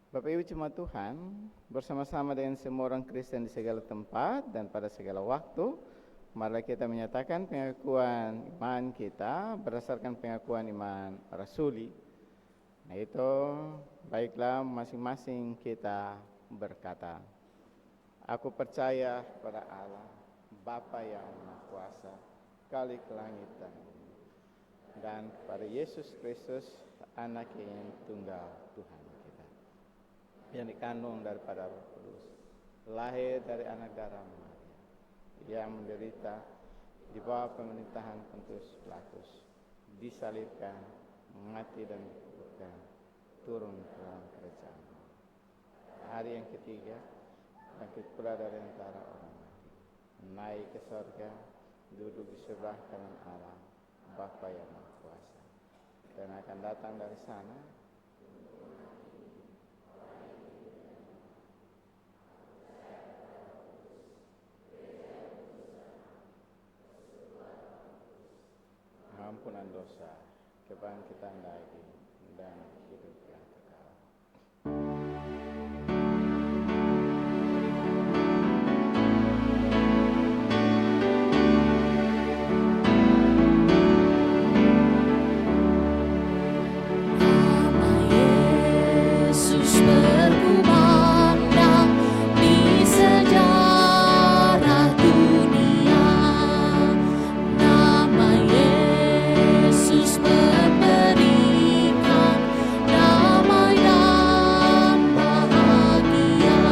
Bapak Ibu jemaat Tuhan, bersama-sama dengan semua orang Kristen di segala tempat dan pada segala waktu, mari kita menyatakan pengakuan iman kita berdasarkan pengakuan iman rasuli. Nah itu, baiklah masing-masing kita berkata, aku percaya pada Allah, Bapa yang Maha Kuasa, Kali Kelangitan, dan pada Yesus Kristus, Anak yang tunggal Tuhan kita, yang dikandung daripada Roh Kudus, lahir dari anak darah Maria, yang menderita di bawah pemerintahan Pontius Pilatus, disalibkan, mati dan dikuburkan, turun ke dalam kerajaan. Hari yang ketiga, bangkit pula dari antara orang mati, naik ke surga, duduk di sebelah kanan Allah, Bapa yang Maha Kuasa, dan akan datang dari sana ampunan dosa, kebangkitan lagi, dan hidup yang kekal. Nama Yesus berkumandang di sejarah dunia. Nama Yesus memberikan damai dan bahagia.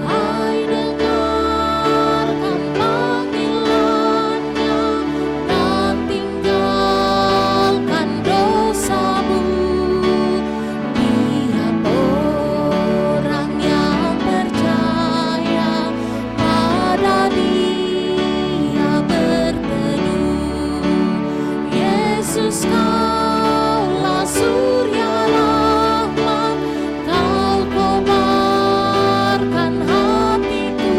Hai dengarkan panggilannya dan tinggalkan dosamu. Tiap orang yang percaya pada Dia berteduh. Yesus kaulah surya rahmat, kau kobarkan hatiku.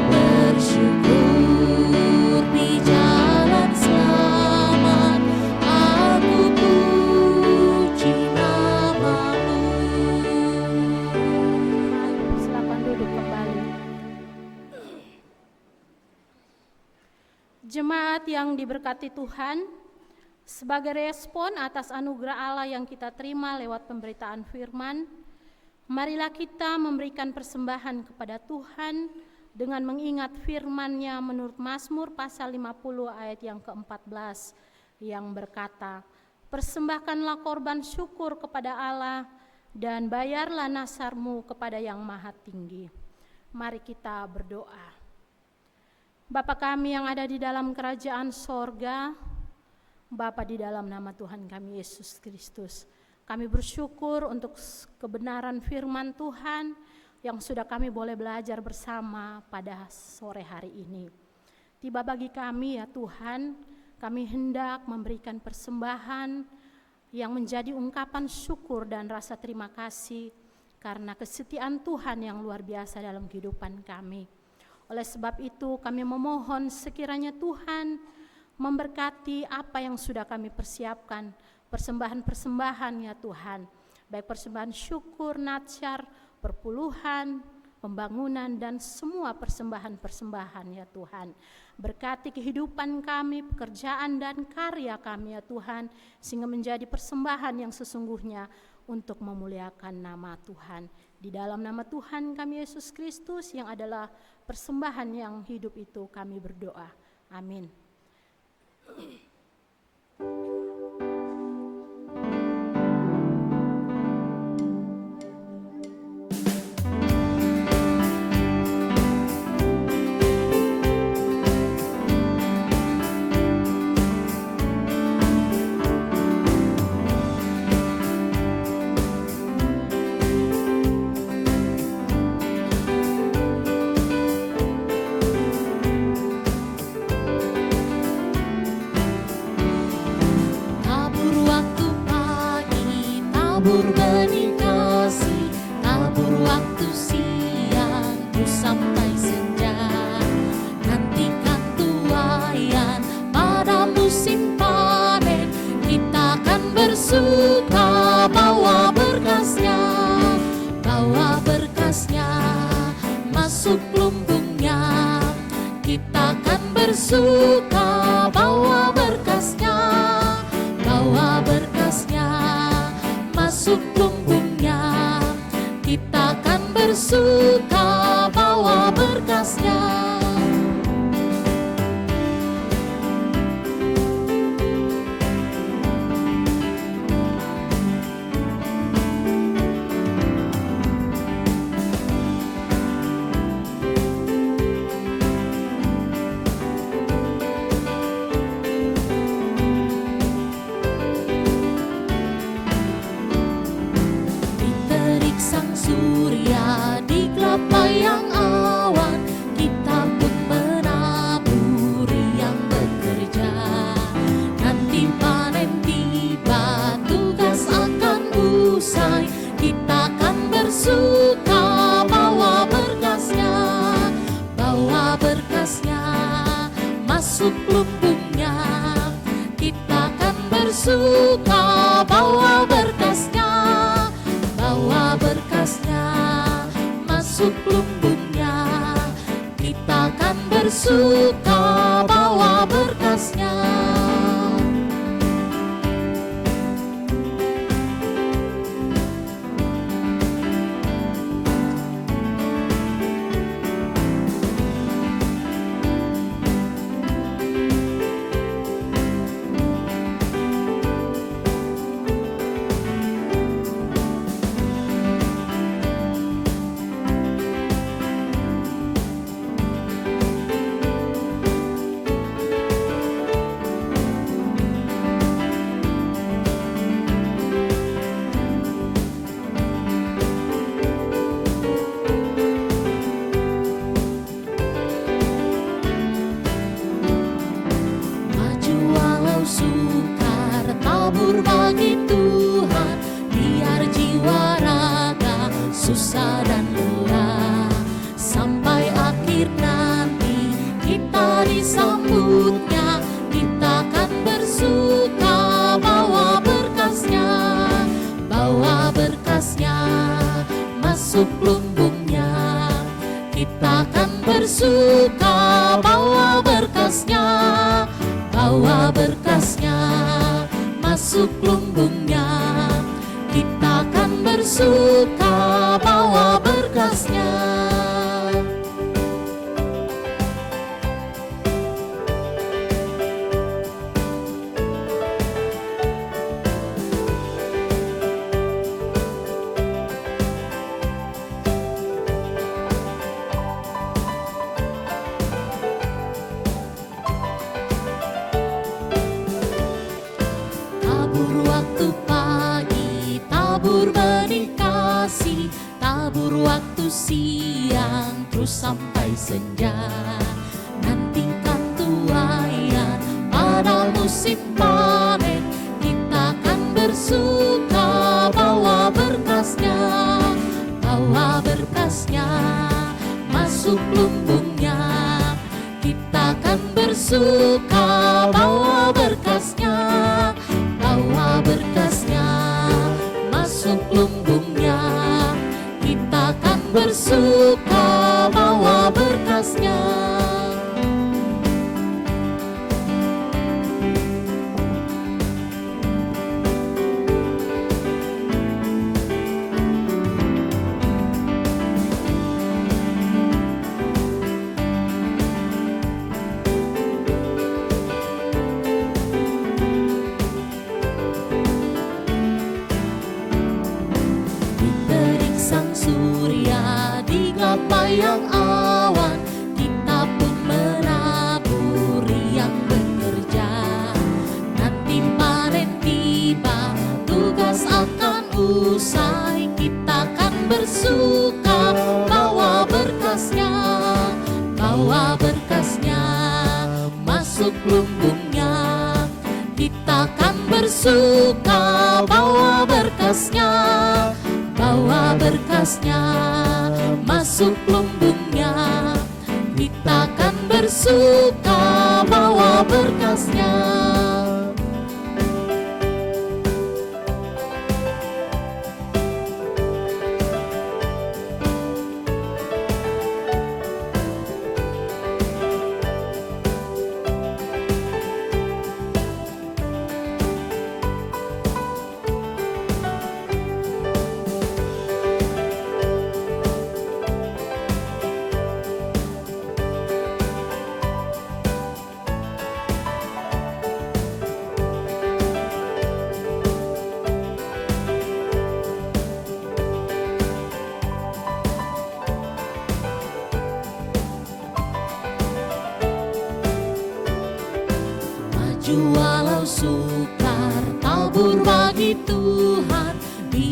Bersyukur di jalan selamat, aku puji namamu. Silakan duduk kembali. Jemaat yang diberkati Tuhan, sebagai respon atas anugerah Allah yang kita terima lewat pemberitaan firman, marilah kita memberikan persembahan kepada Tuhan dengan mengingat firman-Nya menurut Mazmur pasal 50 ayat yang ke-14 yang berkata, persembahkanlah korban syukur kepada Allah dan bayarlah nasarmu kepada yang maha tinggi. Mari kita berdoa. Bapa kami yang ada di dalam kerajaan sorga, Bapa di dalam nama Tuhan kami Yesus Kristus, kami bersyukur untuk kebenaran firman Tuhan yang sudah kami boleh belajar bersama pada sore hari ini. Tiba bagi kami ya Tuhan, kami hendak memberikan persembahan yang menjadi ungkapan syukur dan rasa terima kasih karena kesetiaan Tuhan yang luar biasa dalam kehidupan kami. Oleh sebab itu kami memohon sekiranya Tuhan memberkati apa yang sudah kami persiapkan, persembahan-persembahan ya Tuhan, baik persembahan syukur, natsar, perpuluhan, pembangunan, dan semua persembahan-persembahan ya Tuhan. Berkati kehidupan kami, pekerjaan dan karya kami ya Tuhan, sehingga menjadi persembahan yang sesungguhnya untuk memuliakan nama Tuhan. Di dalam nama Tuhan kami Yesus Kristus yang adalah persembahan yang hidup itu kami berdoa. Amin. Tabur benih kasih, tabur waktu siang, ku sampai senja. Nanti bersuka bawa berkasnya, bawa berkasnya masuk lumbungnya. Kita akan bersuka bawa berkasnya, bawa berkasnya masuk lumbungnya. Kita akan bersuka bawa berkasnya. Diterik sang surya di gelapayang awan, kita pun menaburi yang bekerja. Nanti panen tiba, tugas akan usai, kita akan bersuka bawa berkasnya, bawa berkasnya masuk lumbungnya. Kita akan bersuka bawa berkasnya, bawa berkasnya masuk lumbungnya. Kita akan bersuka bawa berkasnya. Maju walau sukar, tabur bagi Tuhan, biar jiwa raga susah dan lelah. Sampai akhir nanti kita disambutnya, kita akan bersuka bawa berkasnya, bawa berkasnya masuk lumbungnya. Kita akan bersuka bawa berkasnya, bawa berkasnya masuk lumbungnya. Kita akan bersuka bawa berkasnya. Tabur waktu pagi, tabur benih kasih, tabur waktu siang, terus sampai senja. Nantikan tuaian pada musim panen, kita akan bersuka bawa berkasnya, bawa berkasnya masuk lumbungnya. Kita akan bersuka bawa berkasnya, bawa berkasnya masuk lumbungnya. Kita akan bersuka bawa berkasnya. Diterik sang surya di gelapayang awan, kita pun menaburi yang bekerja. Nanti panen tiba, tugas akan usai, kita akan bersuka bawa berkasnya, bawa berkasnya masuk lumbungnya. Kita akan bersuka bawa berkasnya, bawa berkasnya masuk lumbungnya. Kita akan bersuka bawa berkasnya.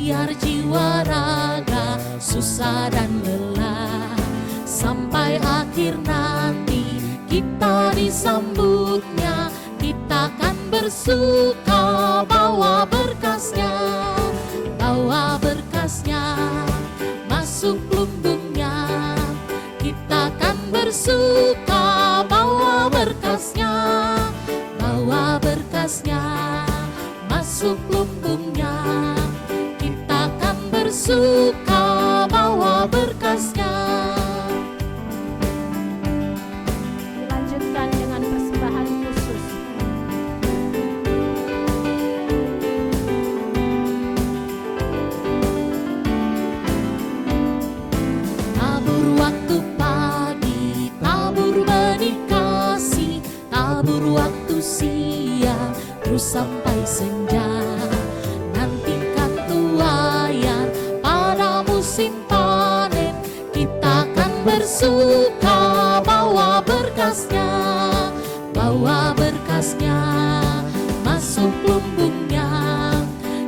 biar jiwa raga susah dan lelah, sampai akhir nanti kita disambutnya. Kita kan bersuka bawa berkasnya, bawa berkasnya masuk lumbungnya. Kita kan bersuka bawa berkasnya, bawa berkasnya masuk lumbungnya. Kita kan bersuka bawa berkasnya. Dilanjutkan dengan persembahan khusus. Tabur waktu pagi, tabur benih kasih, tabur waktu siang, terus sampai senja. Nantikan tuaian pada musim panen, kita akan bersuka bawa berkasnya, bawa berkasnya masuk lumbungnya.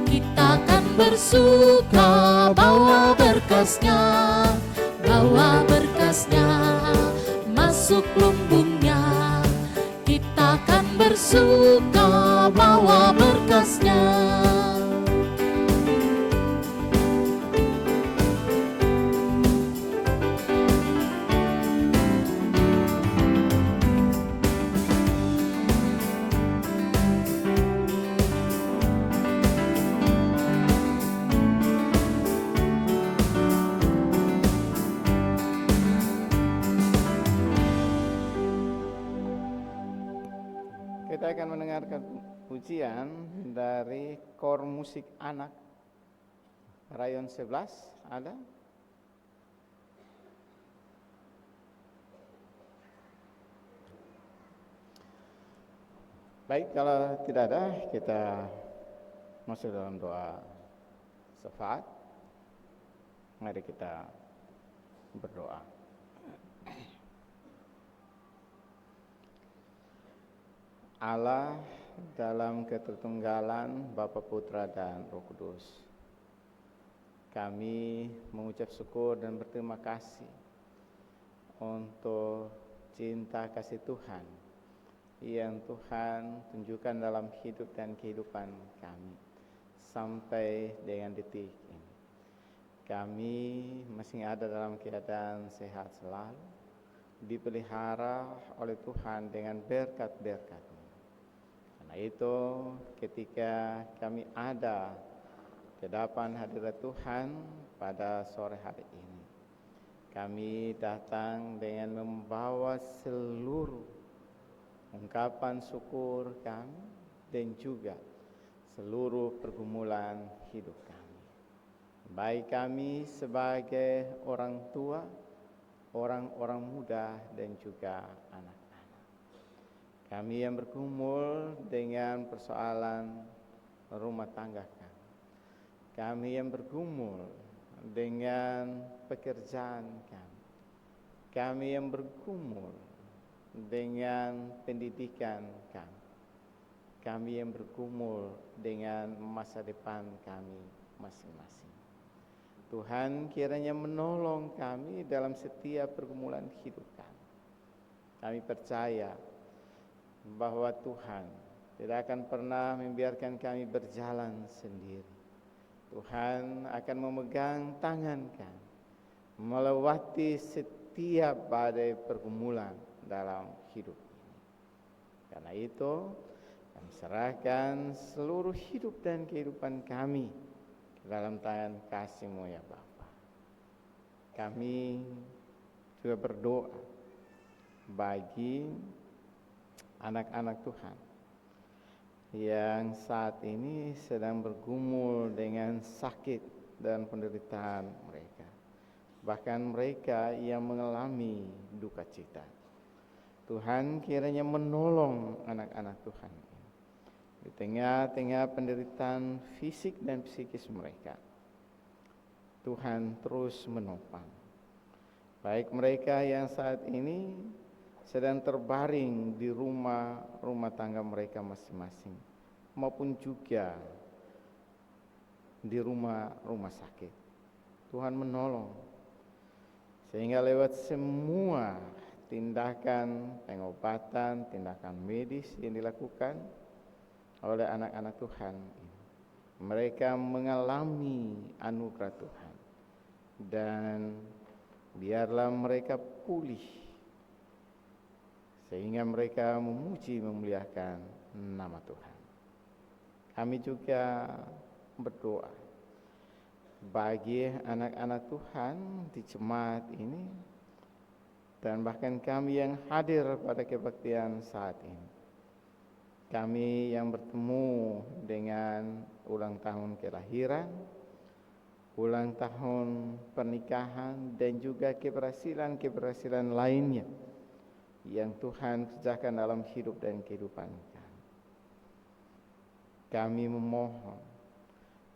Kita akan bersuka bawa berkasnya, bawa berkasnya masuk lumbungnya. Kita akan bersuka bawa berkasnya. Kita akan mendengarkan pujian dari Kor Musik Anak Rayon 11. Ada? Baik, kalau tidak ada, kita masuk dalam doa syafaat. Mari kita berdoa. Allah dalam ketertunggalan Bapa, Putra, dan Roh Kudus, kami mengucap syukur dan berterima kasih untuk cinta kasih Tuhan yang Tuhan tunjukkan dalam hidup dan kehidupan kami sampai dengan detik ini. Kami masih ada dalam keadaan sehat selalu, dipelihara oleh Tuhan dengan berkat-berkat. Karena itu, ketika kami ada di hadapan hadirat Tuhan pada sore hari ini, kami datang dengan membawa seluruh ungkapan syukur kami dan juga seluruh pergumulan hidup kami. Baik kami sebagai orang tua, orang-orang muda, dan juga anak-anak. Kami yang bergumul dengan persoalan rumah tangga kami. Kami yang bergumul dengan pekerjaan kami. Kami yang bergumul dengan pendidikan kami. Kami yang bergumul dengan masa depan kami masing-masing. Tuhan kiranya menolong kami dalam setiap pergumulan hidup kami. Kami percaya bahwa Tuhan tidak akan pernah membiarkan kami berjalan sendiri. Tuhan akan memegang tangan kami melewati setiap badai pergumulan dalam hidup ini. Karena itu, kami serahkan seluruh hidup dan kehidupan kami ke dalam tangan kasih-Mu ya Bapa. Kami juga berdoa bagi anak-anak Tuhan yang saat ini sedang bergumul dengan sakit dan penderitaan mereka. Bahkan mereka yang mengalami duka cita. Tuhan kiranya menolong anak-anak Tuhan di tengah-tengah penderitaan fisik dan psikis mereka. Tuhan terus menopang. Baik mereka yang saat ini sedang terbaring di rumah tangga mereka masing-masing, maupun juga di rumah sakit. Tuhan menolong, sehingga lewat semua tindakan pengobatan, tindakan medis yang dilakukan oleh anak-anak Tuhan, mereka mengalami anugerah Tuhan, dan biarlah mereka pulih, sehingga mereka memuji memuliakan nama Tuhan. Kami juga berdoa bagi anak-anak Tuhan di jemaat ini, dan bahkan kami yang hadir pada kebaktian saat ini. Kami yang bertemu dengan ulang tahun kelahiran, ulang tahun pernikahan, dan juga keberhasilan-keberhasilan lainnya yang Tuhan kerjakan dalam hidup dan kehidupan kami. Kami memohon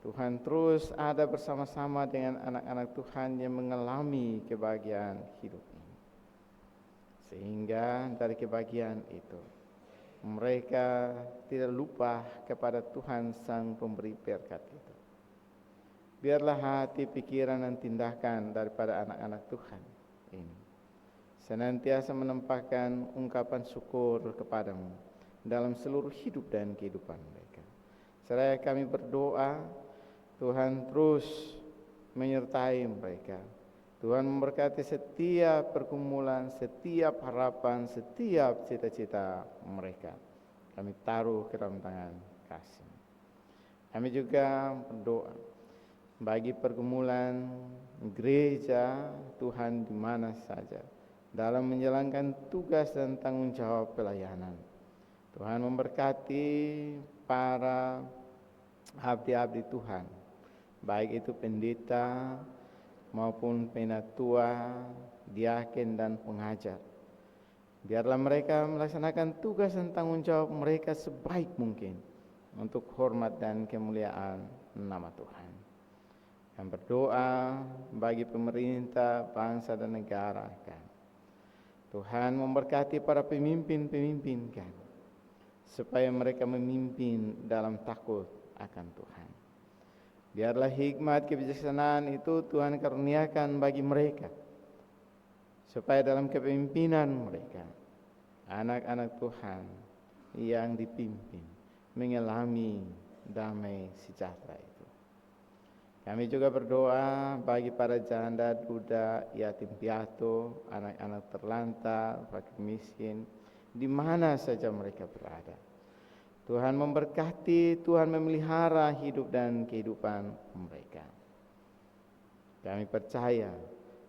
Tuhan terus ada bersama-sama dengan anak-anak Tuhan yang mengalami kebahagiaan hidup ini, sehingga dari kebahagiaan itu mereka tidak lupa kepada Tuhan Sang Pemberi berkat itu. Biarlah hati, pikiran, dan tindakan daripada anak-anak Tuhan ini senantiasa menempatkan ungkapan syukur kepadamu dalam seluruh hidup dan kehidupan mereka. Seraya kami berdoa, Tuhan terus menyertai mereka. Tuhan memberkati setiap pergumulan, setiap harapan, setiap cita-cita mereka. Kami taruh ke dalam tangan kasih. Kami juga berdoa bagi pergumulan gereja Tuhan di mana saja dalam menjalankan tugas dan tanggung jawab pelayanan. Tuhan memberkati para abdi-abdi Tuhan, baik itu pendeta maupun penatua, diaken, dan pengajar. Biarlah mereka melaksanakan tugas dan tanggung jawab mereka sebaik mungkin untuk hormat dan kemuliaan nama Tuhan. Yang berdoa bagi pemerintah, bangsa, dan negara kan. Tuhan memberkati para pemimpin-pemimpin kan, supaya mereka memimpin dalam takut akan Tuhan. Biarlah hikmat kebijaksanaan itu Tuhan karuniakan bagi mereka, supaya dalam kepemimpinan mereka, anak-anak Tuhan yang dipimpin mengalami damai sejahtera itu. Kami juga berdoa bagi para janda, duda, yatim piatu, anak-anak terlantar, fakir miskin, di mana saja mereka berada. Tuhan memberkati, Tuhan memelihara hidup dan kehidupan mereka. Kami percaya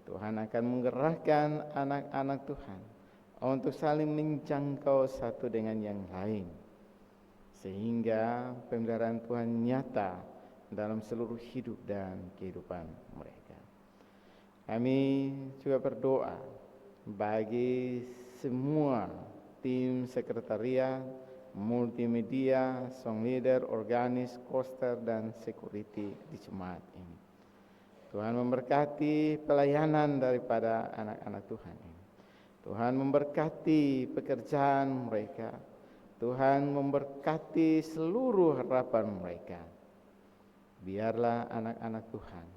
Tuhan akan menggerakkan anak-anak Tuhan untuk saling menjangkau satu dengan yang lain, sehingga pemeliharaan Tuhan nyata dalam seluruh hidup dan kehidupan mereka. Kami juga berdoa bagi semua tim sekretariat, multimedia, song leader, organis, koster, dan security di jemaat ini. Tuhan memberkati pelayanan daripada anak-anak Tuhan ini. Tuhan memberkati pekerjaan mereka. Tuhan memberkati seluruh harapan mereka. Biarlah anak-anak Tuhan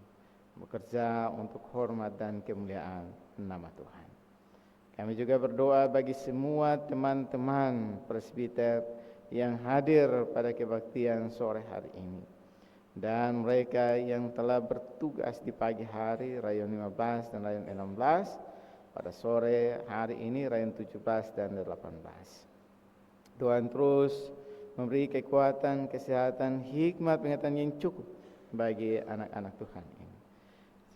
bekerja untuk hormat dan kemuliaan nama Tuhan. Kami juga berdoa bagi semua teman-teman presbiter yang hadir pada kebaktian sore hari ini, dan mereka yang telah bertugas di pagi hari rayon 15 dan rayon 16, pada sore hari ini rayon 17 dan 18. Tuhan terus memberi kekuatan, kesehatan, hikmat, pengetahuan yang cukup bagi anak-anak Tuhan ini,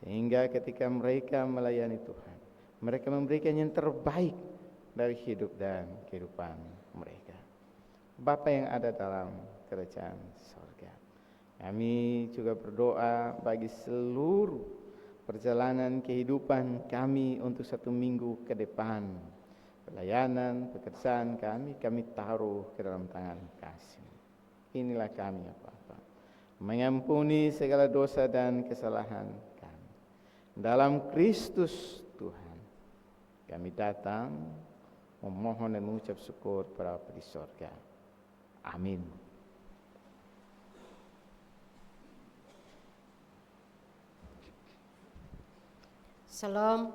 sehingga ketika mereka melayani Tuhan, mereka memberikan yang terbaik dari hidup dan kehidupan mereka. Bapa yang ada dalam kerajaan sorga, kami juga berdoa bagi seluruh perjalanan kehidupan kami untuk 1 minggu ke depan. Pelayanan, pekerjaan kami taruh ke dalam tangan kasih. Inilah kami ya Bapa, mengampuni segala dosa dan kesalahan kami. Dalam Kristus Tuhan kami datang memohon dan mengucap syukur kepada Bapa di sorga. Amin. Salam.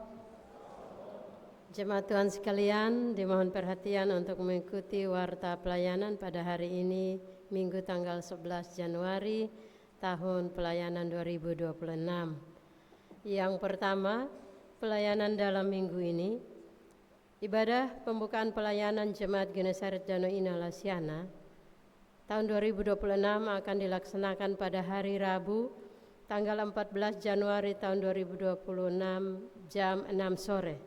Jemaat Tuhan sekalian, dimohon perhatian untuk mengikuti warta pelayanan pada hari ini, Minggu tanggal 11 Januari tahun pelayanan 2026. Yang pertama, pelayanan dalam minggu ini, ibadah pembukaan pelayanan Jemaat Genesaret Danau Ina Lasiana tahun 2026 akan dilaksanakan pada hari Rabu tanggal 14 Januari tahun 2026 jam 6 sore.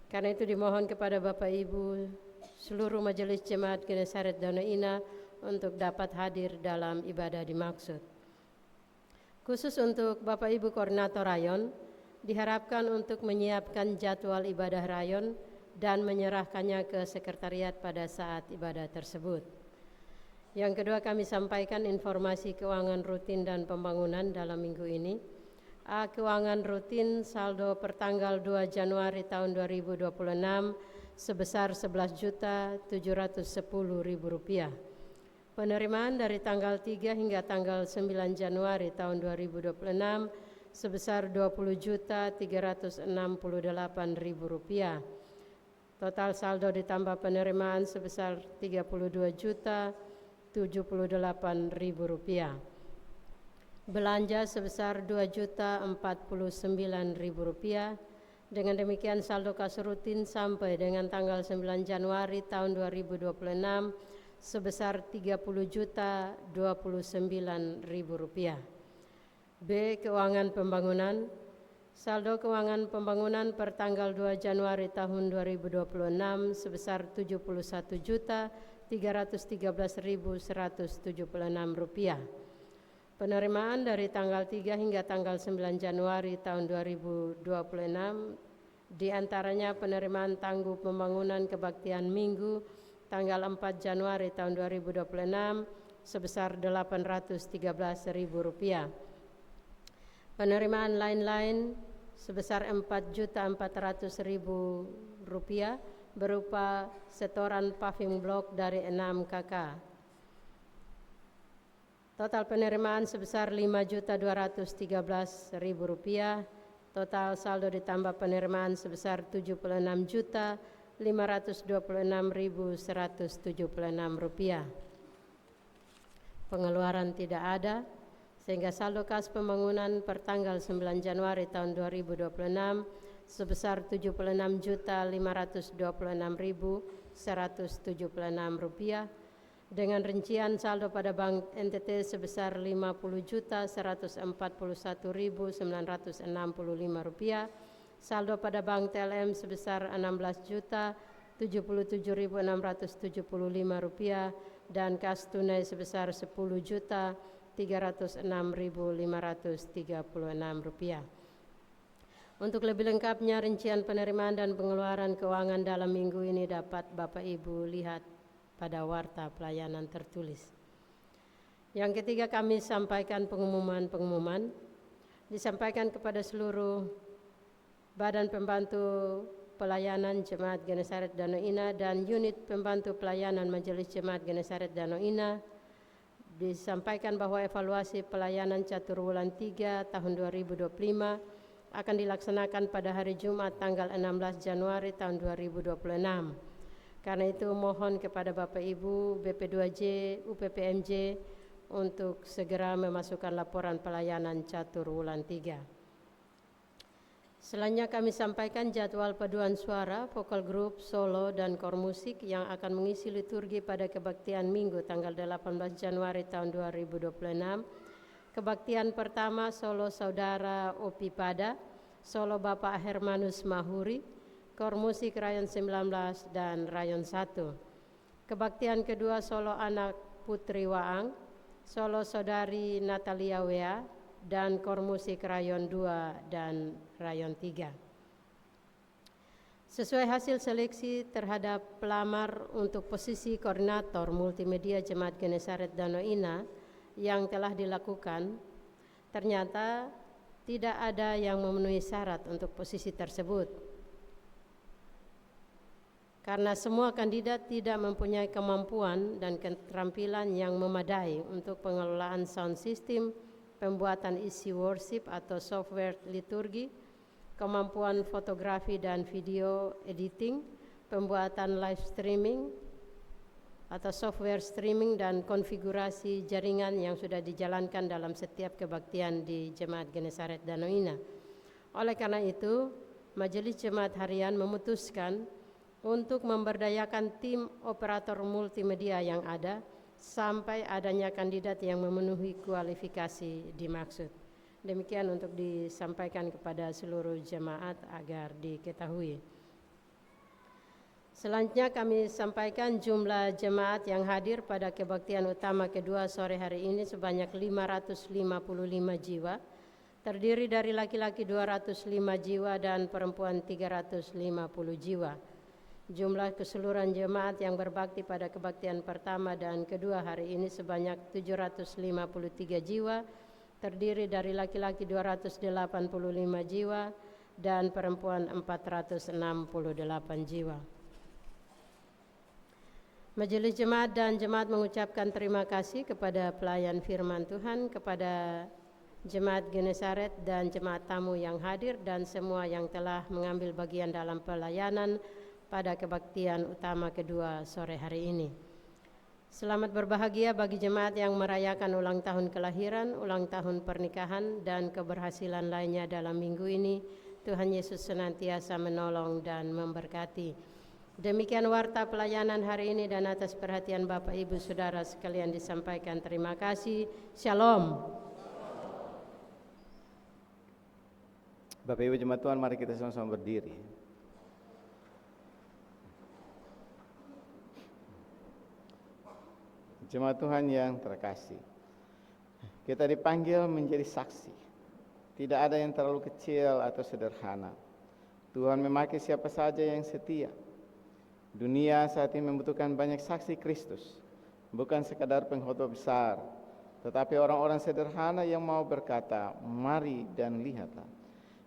Karena itu dimohon kepada Bapak Ibu seluruh majelis Jemaat Genesaret Danau Ina untuk dapat hadir dalam ibadah dimaksud. Khusus untuk Bapak Ibu Koordinator Rayon, diharapkan untuk menyiapkan jadwal ibadah rayon dan menyerahkannya ke sekretariat pada saat ibadah tersebut. Yang kedua, kami sampaikan informasi keuangan rutin dan pembangunan dalam minggu ini. A. Keuangan rutin saldo pertanggal 2 Januari tahun 2026 sebesar Rp11.710.000. Penerimaan dari tanggal 3 hingga tanggal 9 Januari tahun 2026 sebesar Rp20.368.000. Total saldo ditambah penerimaan sebesar Rp32.078.000. Belanja sebesar Rp2.049.000. Dengan demikian saldo kas rutin sampai dengan tanggal 9 Januari tahun 2026 sebesar Rp30.029.000. B. Keuangan pembangunan. Saldo keuangan pembangunan per tanggal 2 Januari tahun 2026 sebesar Rp71.313.176. Penerimaan dari tanggal 3 hingga tanggal 9 Januari tahun 2026 diantaranya penerimaan tangguh pembangunan kebaktian Minggu tanggal 4 Januari tahun 2026 sebesar Rp813.000. Penerimaan lain-lain sebesar Rp4.400.000 berupa setoran paving blok dari 6 KK. Total penerimaan sebesar Rp5.213.000. Total saldo ditambah penerimaan sebesar Rp76.526.176. Pengeluaran tidak ada, sehingga saldo kas pembangunan per tanggal 9 Januari tahun 2026 sebesar Rp75.226.176 dengan rincian saldo pada bank NTT sebesar Rp50.141.965, saldo pada bank TLM sebesar Rp16.077.675 dan kas tunai sebesar Rp10.306.536. Untuk lebih lengkapnya rincian penerimaan dan pengeluaran keuangan dalam minggu ini dapat Bapak Ibu lihat pada warta pelayanan tertulis. Yang ketiga, kami sampaikan pengumuman disampaikan kepada seluruh badan pembantu pelayanan Jemaat Genesaret Danau Ina dan unit pembantu pelayanan Majelis Jemaat Genesaret Danau Ina. Disampaikan bahwa evaluasi pelayanan catur wulan 3 tahun 2025 akan dilaksanakan pada hari Jumat tanggal 16 Januari tahun 2026. Karena itu mohon kepada Bapak Ibu BP2J, UPPMJ untuk segera memasukkan laporan pelayanan catur wulan 3. Selanjutnya kami sampaikan jadwal paduan suara, vokal grup, solo, dan kor musik yang akan mengisi liturgi pada kebaktian Minggu tanggal 18 Januari tahun 2026. Kebaktian pertama solo Saudara Opi Pada, solo Bapak Hermanus Mahuri, kor musik rayon 19 dan rayon 1. Kebaktian kedua solo anak Putri Waang, solo Saudari Natalia Wea, dan kor musik rayon 2 dan rayon 3. Sesuai hasil seleksi terhadap pelamar untuk posisi koordinator multimedia Jemaat Genesaret Danau Ina yang telah dilakukan, ternyata tidak ada yang memenuhi syarat untuk posisi tersebut. Karena semua kandidat tidak mempunyai kemampuan dan keterampilan yang memadai untuk pengelolaan sound system, pembuatan isi worship atau software liturgi, kemampuan fotografi dan video editing, pembuatan live streaming atau software streaming dan konfigurasi jaringan yang sudah dijalankan dalam setiap kebaktian di Jemaat Genesaret Danau Ina. Oleh karena itu, Majelis Jemaat Harian memutuskan untuk memberdayakan tim operator multimedia yang ada sampai adanya kandidat yang memenuhi kualifikasi dimaksud. Demikian untuk disampaikan kepada seluruh jemaat agar diketahui. Selanjutnya kami sampaikan jumlah jemaat yang hadir pada kebaktian utama kedua sore hari ini sebanyak 555 jiwa, terdiri dari laki-laki 205 jiwa dan perempuan 350 jiwa. Jumlah keseluruhan jemaat yang berbakti pada kebaktian pertama dan kedua hari ini sebanyak 753 jiwa, terdiri dari laki-laki 285 jiwa dan perempuan 468 jiwa. Majelis Jemaat dan Jemaat mengucapkan terima kasih kepada pelayan firman Tuhan, kepada Jemaat Genesaret dan jemaat tamu yang hadir dan semua yang telah mengambil bagian dalam pelayanan pada kebaktian utama kedua sore hari ini. Selamat berbahagia bagi jemaat yang merayakan ulang tahun kelahiran, ulang tahun pernikahan, dan keberhasilan lainnya dalam minggu ini. Tuhan Yesus senantiasa menolong dan memberkati. Demikian warta pelayanan hari ini dan atas perhatian Bapak Ibu Saudara sekalian disampaikan terima kasih. Shalom. Bapak Ibu jemaat Tuhan, mari kita sama-sama berdiri. Jemaat Tuhan yang terkasih, kita dipanggil menjadi saksi. Tidak ada yang terlalu kecil atau sederhana. Tuhan memakai siapa saja yang setia. Dunia saat ini membutuhkan banyak saksi Kristus, bukan sekadar pengkhotbah besar, tetapi orang-orang sederhana yang mau berkata, mari dan lihatlah.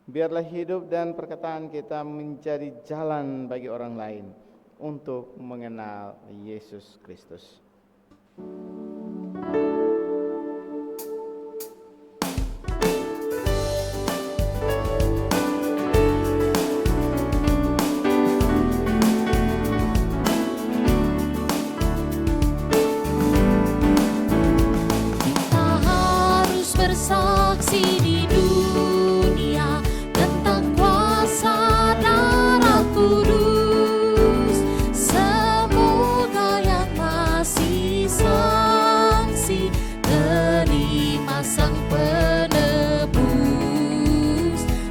Biarlah hidup dan perkataan kita menjadi jalan bagi orang lain untuk mengenal Yesus Kristus. Bersaksi di dunia tentang kuasa darah kudus. Semoga yang masih saksi terima sang penebus,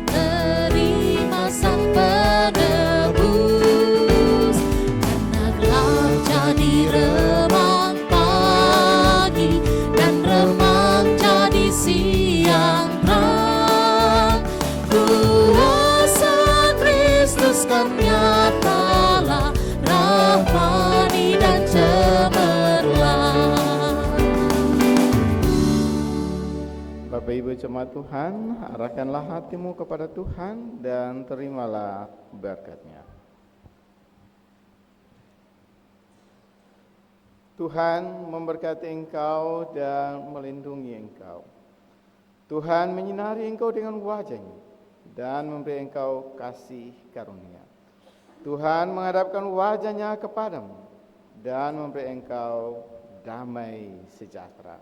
terima sang penebus. Karena gelap jadi remang pagi dan remang jadi siang terang, kuasa Kristus kan nyatalah, rahmani dan cemerlang. Bapak Ibu jemaat Tuhan, arahkanlah hatimu kepada Tuhan dan terimalah berkat-Nya. Tuhan memberkati engkau dan melindungi engkau. Tuhan menyinari engkau dengan wajah-Nya dan memberi engkau kasih karunia. Tuhan menghadapkan wajah-Nya kepadamu dan memberi engkau damai sejahtera.